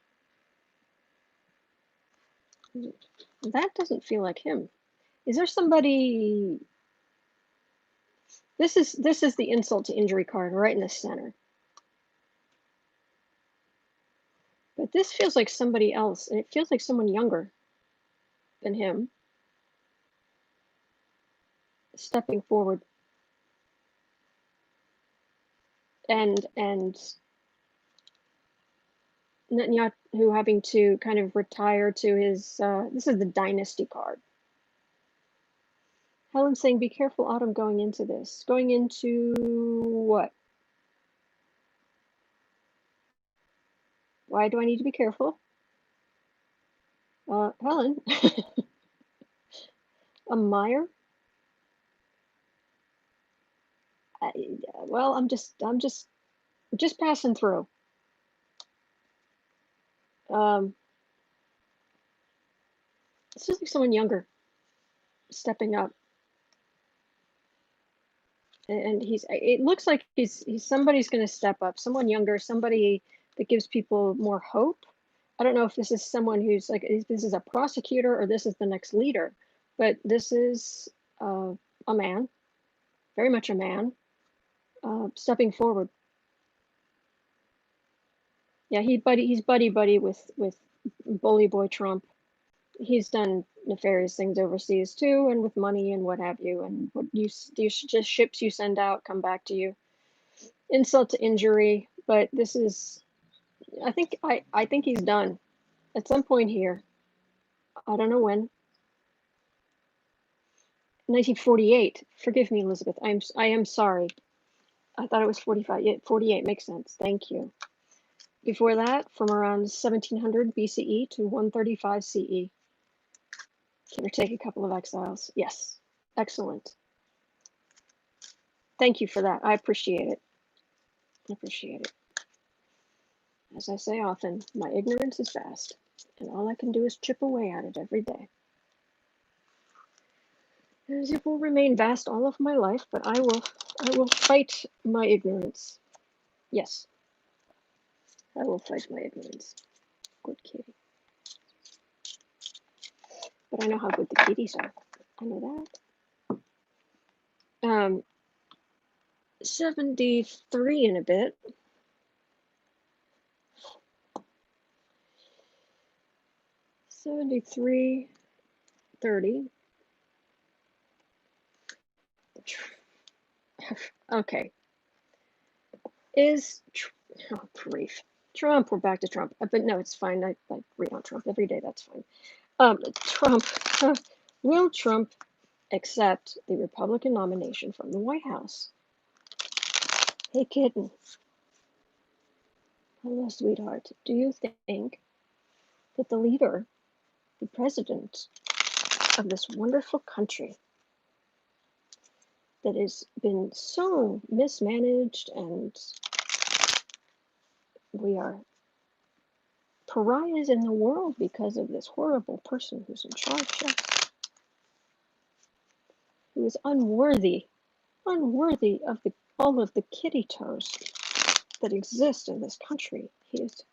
That doesn't feel like him. Is there somebody? This is the insult to injury card right in the center. But this feels like somebody else, and it feels like someone younger than him stepping forward. And Netanyahu having to kind of retire to his, this is the dynasty card. Helen's saying, be careful, Autumn, going into this. Going into what? Why do I need to be careful? Helen. A Meyer? Well, I'm just passing through. This is like someone younger stepping up. And it looks like he's somebody's going to step up, someone younger, somebody that gives people more hope. I don't know if this is someone who's like, this is a prosecutor or this is the next leader, but this is a man, very much a man, stepping forward. Yeah, he's buddy with bully boy Trump. He's done nefarious things overseas too, and with money and what have you, and what just ships you send out come back to you. Insult to injury, but this is, I think he's done at some point here. I don't know when. 1948. Forgive me, Elizabeth. I am sorry. I thought it was 45. Yeah, 48 makes sense. Thank you. Before that, from around 1700 BCE to 135 CE. Give or take a couple of exiles. Yes. Excellent. Thank you for that. I appreciate it. I appreciate it. As I say often, my ignorance is vast, and all I can do is chip away at it every day. As it will remain vast all of my life, but I will fight my ignorance. Yes. I will fight my ignorance. Good kitty. But I know how good the kitties are. I know that. 73 in a bit. $73.30. Okay. Oh, grief. Trump, we're back to Trump. But no, it's fine. I read on Trump every day. That's fine. Trump, will Trump accept the Republican nomination from the White House? Hey, kitten. Hello, sweetheart. Do you think that the leader, the president of this wonderful country that has been so mismanaged and we are pariahs in the world because of this horrible person who's in charge, who is unworthy of all of the kitty toes that exist in this country. He is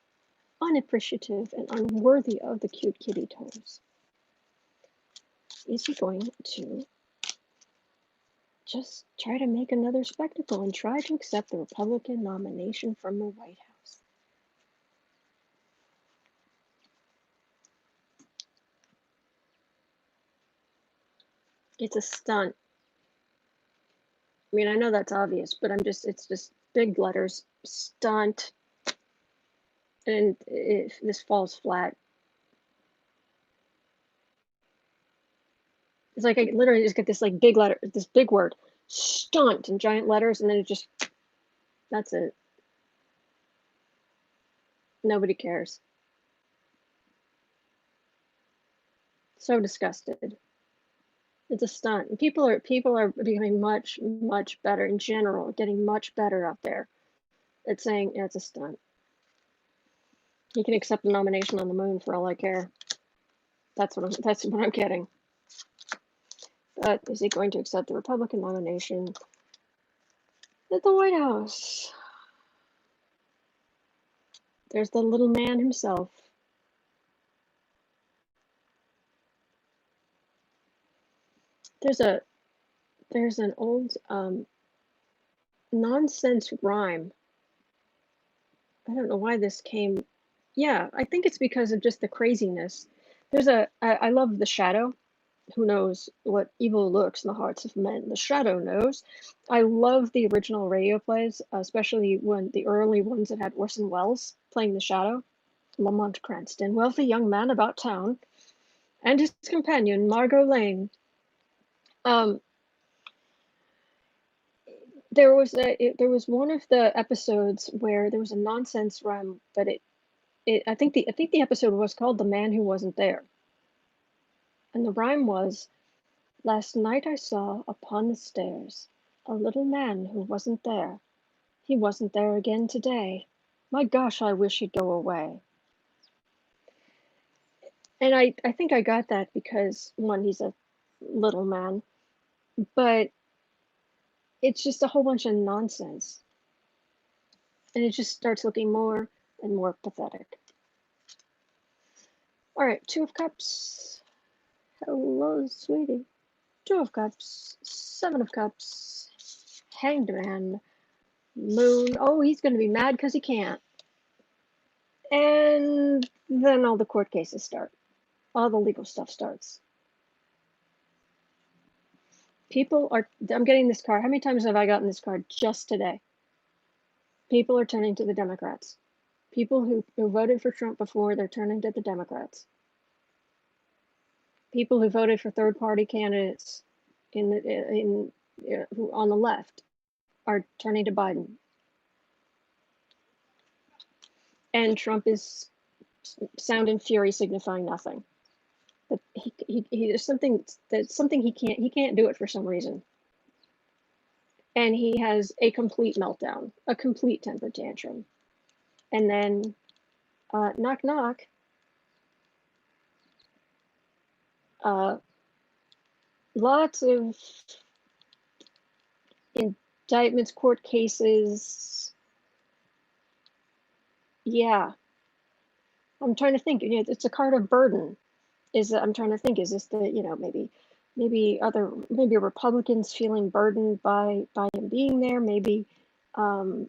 unappreciative and unworthy of the cute kitty toes. Is he going to just try to make another spectacle and try to accept the Republican nomination from the White House? It's a stunt. I mean, I know that's obvious, but it's just big letters, stunt. And if this falls flat, it's like I literally just get this like big letter, this big word, stunt in giant letters, and then that's it. Nobody cares. So disgusted. It's a stunt. And people are becoming much better in general, getting much better out there at saying it's a stunt. He can accept the nomination on the moon for all I care. That's what I'm getting. But is he going to accept the Republican nomination at the White House. There's the little man himself. There's an old nonsense rhyme. I don't know why this came. Yeah, I think it's because of just the craziness. I love The Shadow. Who knows what evil lurks in the hearts of men? The Shadow knows. I love the original radio plays, especially when the early ones that had Orson Welles playing the Shadow. Lamont Cranston, wealthy young man about town, and his companion, Margot Lane. There was one of the episodes where there was a nonsense rhyme, but I think the episode was called "The Man Who Wasn't There," and the rhyme was, "Last night I saw upon the stairs a little man who wasn't there. He wasn't there again today. My gosh, I wish he'd go away." And I think I got that because, one, he's a little man, but it's just a whole bunch of nonsense. And it just starts looking more and more pathetic. All right, Two of Cups. Hello, sweetie. Two of Cups, Seven of Cups, Hanged Man, Moon. Oh, he's going to be mad because he can't. And then all the court cases start. All the legal stuff starts. I'm getting this card. How many times have I gotten this card just today? People are turning to the Democrats. People who voted for Trump before, they're turning to the Democrats. People who voted for third-party candidates who on the left are turning to Biden. And Trump is sound and fury signifying nothing. But he there's something he can't do it for some reason. And he has a complete meltdown, a complete temper tantrum. And then knock knock. Lots of indictments, court cases. Yeah. I'm trying to think. It's a card of burden. I'm trying to think. Is this maybe Republicans feeling burdened by him being there? Maybe. I'm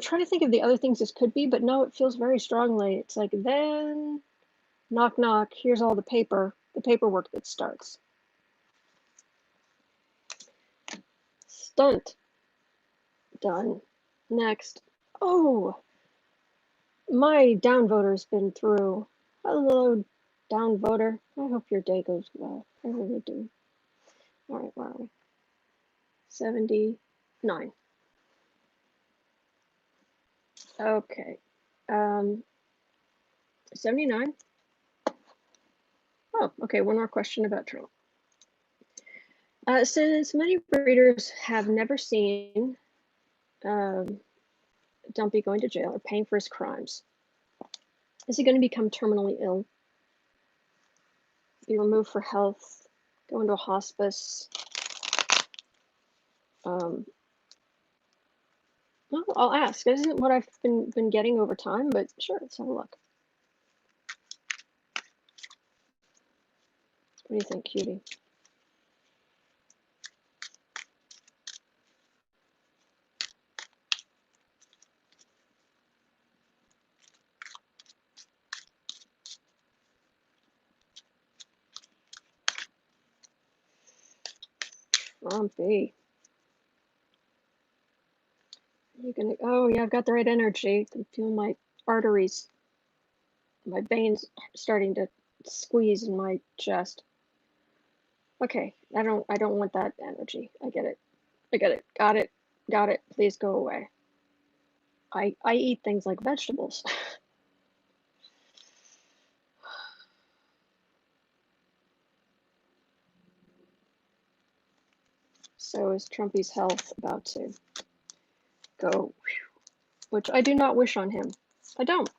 trying to think of the other things this could be, but no, it feels very strongly. It's like, then knock knock. Here's all the paperwork that starts. Stunt. Done. Next. Oh, my downvoter's been through. Hello, downvoter. I hope your day goes well. I really do. All right, where are we? 79. Okay. 79. Oh, okay. One more question about Trump. Since many readers have never seen Dumpy going to jail or paying for his crimes, is he going to become terminally ill? Be removed for health? Go into a hospice? Well, I'll ask. This isn't what I've been getting over time, but sure, let's have a look. What do you think, cutie? Dumpy. You're gonna. Oh yeah, I've got the right energy. I feel my arteries, my veins starting to squeeze in my chest. Okay, I don't want that energy. I get it. Got it. Please go away. I eat things like vegetables. So is Trumpy's health about to go, which I do not wish on him. I don't.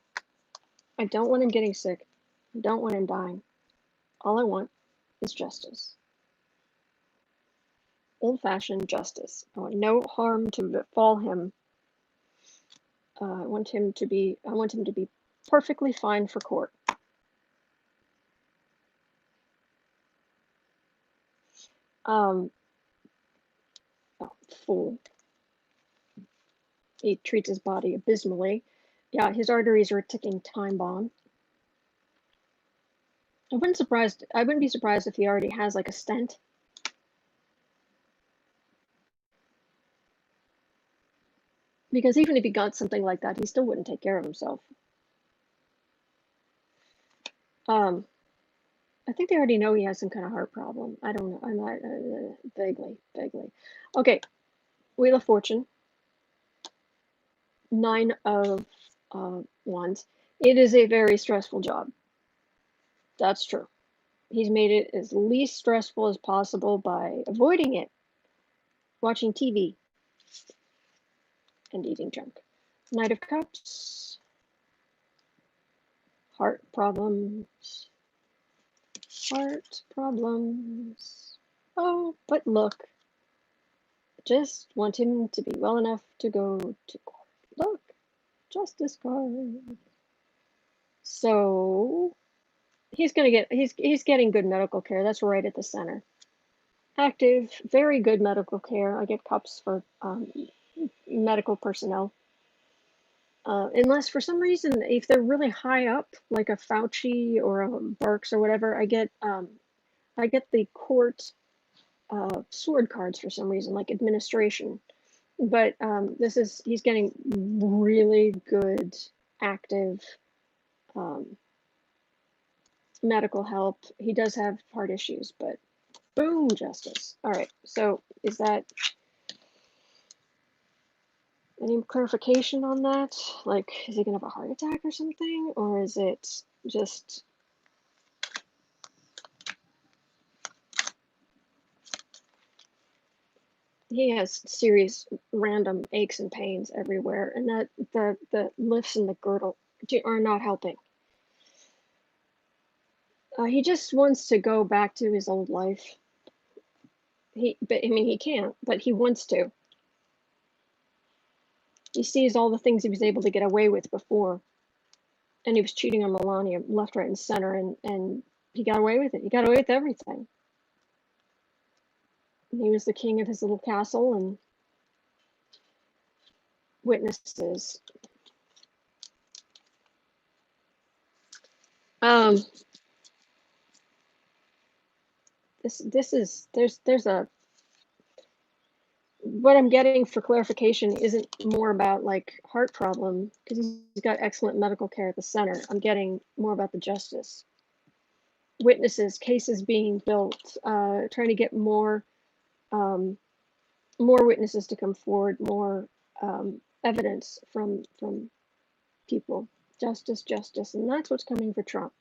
I don't want him getting sick. I don't want him dying. All I want is justice. old-fashioned justice. I want no harm to befall him. I want him to be perfectly fine for court. Oh, fool. He treats his body abysmally. Yeah, his arteries are a ticking time bomb. I wouldn't be surprised if he already has like a stent. Because even if he got something like that, he still wouldn't take care of himself. I think they already know he has some kind of heart problem. I don't know. I'm not vaguely. Okay, Wheel of Fortune. 9 of Wands. It is a very stressful job. That's true. He's made it as least stressful as possible by avoiding it, watching TV, and eating junk. Knight of Cups. Heart problems. Heart problems. Oh, but look. Just want him to be well enough to go to court. Look, justice card. So he's getting good medical care. That's right at the center. Active, very good medical care. I get cups for medical personnel. Unless for some reason, if they're really high up, like a Fauci or a Burks or whatever, I get the court sword cards for some reason, like administration. But he's getting really good, active medical help. He does have heart issues, but boom, justice. All right, so is that any clarification on that? Like, is he gonna have a heart attack or something? Or is it just... He has serious random aches and pains everywhere, and that the lifts in the girdle are not helping. He just wants to go back to his old life. He can't, but he wants to. He sees all the things he was able to get away with before. And he was cheating on Melania left, right, and center, and he got away with it. He got away with everything. And he was the king of his little castle, and witnesses. There's a... What I'm getting for clarification isn't more about like heart problem, because he's got excellent medical care at the center. I'm getting more about the justice. Witnesses, cases being built, trying to get more witnesses to come forward, more evidence from people. Justice, and that's what's coming for Trump.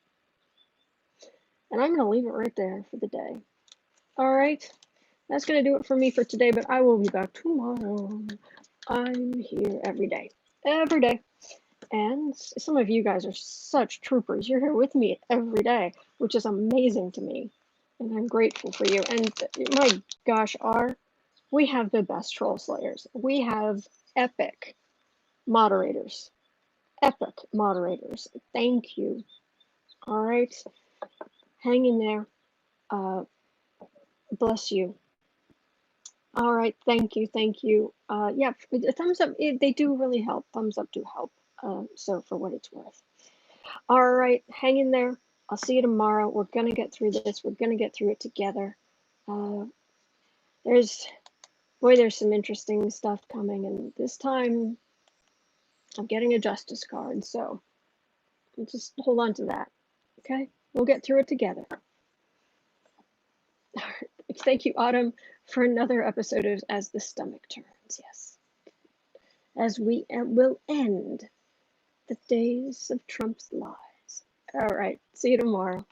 And I'm going to leave it right there for the day. All right. That's going to do it for me for today, but I will be back tomorrow. I'm here every day. And some of you guys are such troopers. You're here with me every day, which is amazing to me. And I'm grateful for you. And my gosh, we have the best troll slayers. We have epic moderators. Thank you. All right. Hang in there. Bless you. All right, thank you. Yeah, thumbs up, they do really help. Thumbs up do help, so for what it's worth. All right, hang in there. I'll see you tomorrow. We're going to get through this. We're going to get through it together. There's some interesting stuff coming, and this time I'm getting a justice card, so just hold on to that, okay? We'll get through it together. Thank you, Autumn, for another episode of As the Stomach Turns. Yes. As we will end the days of Trump's lies. All right. See you tomorrow.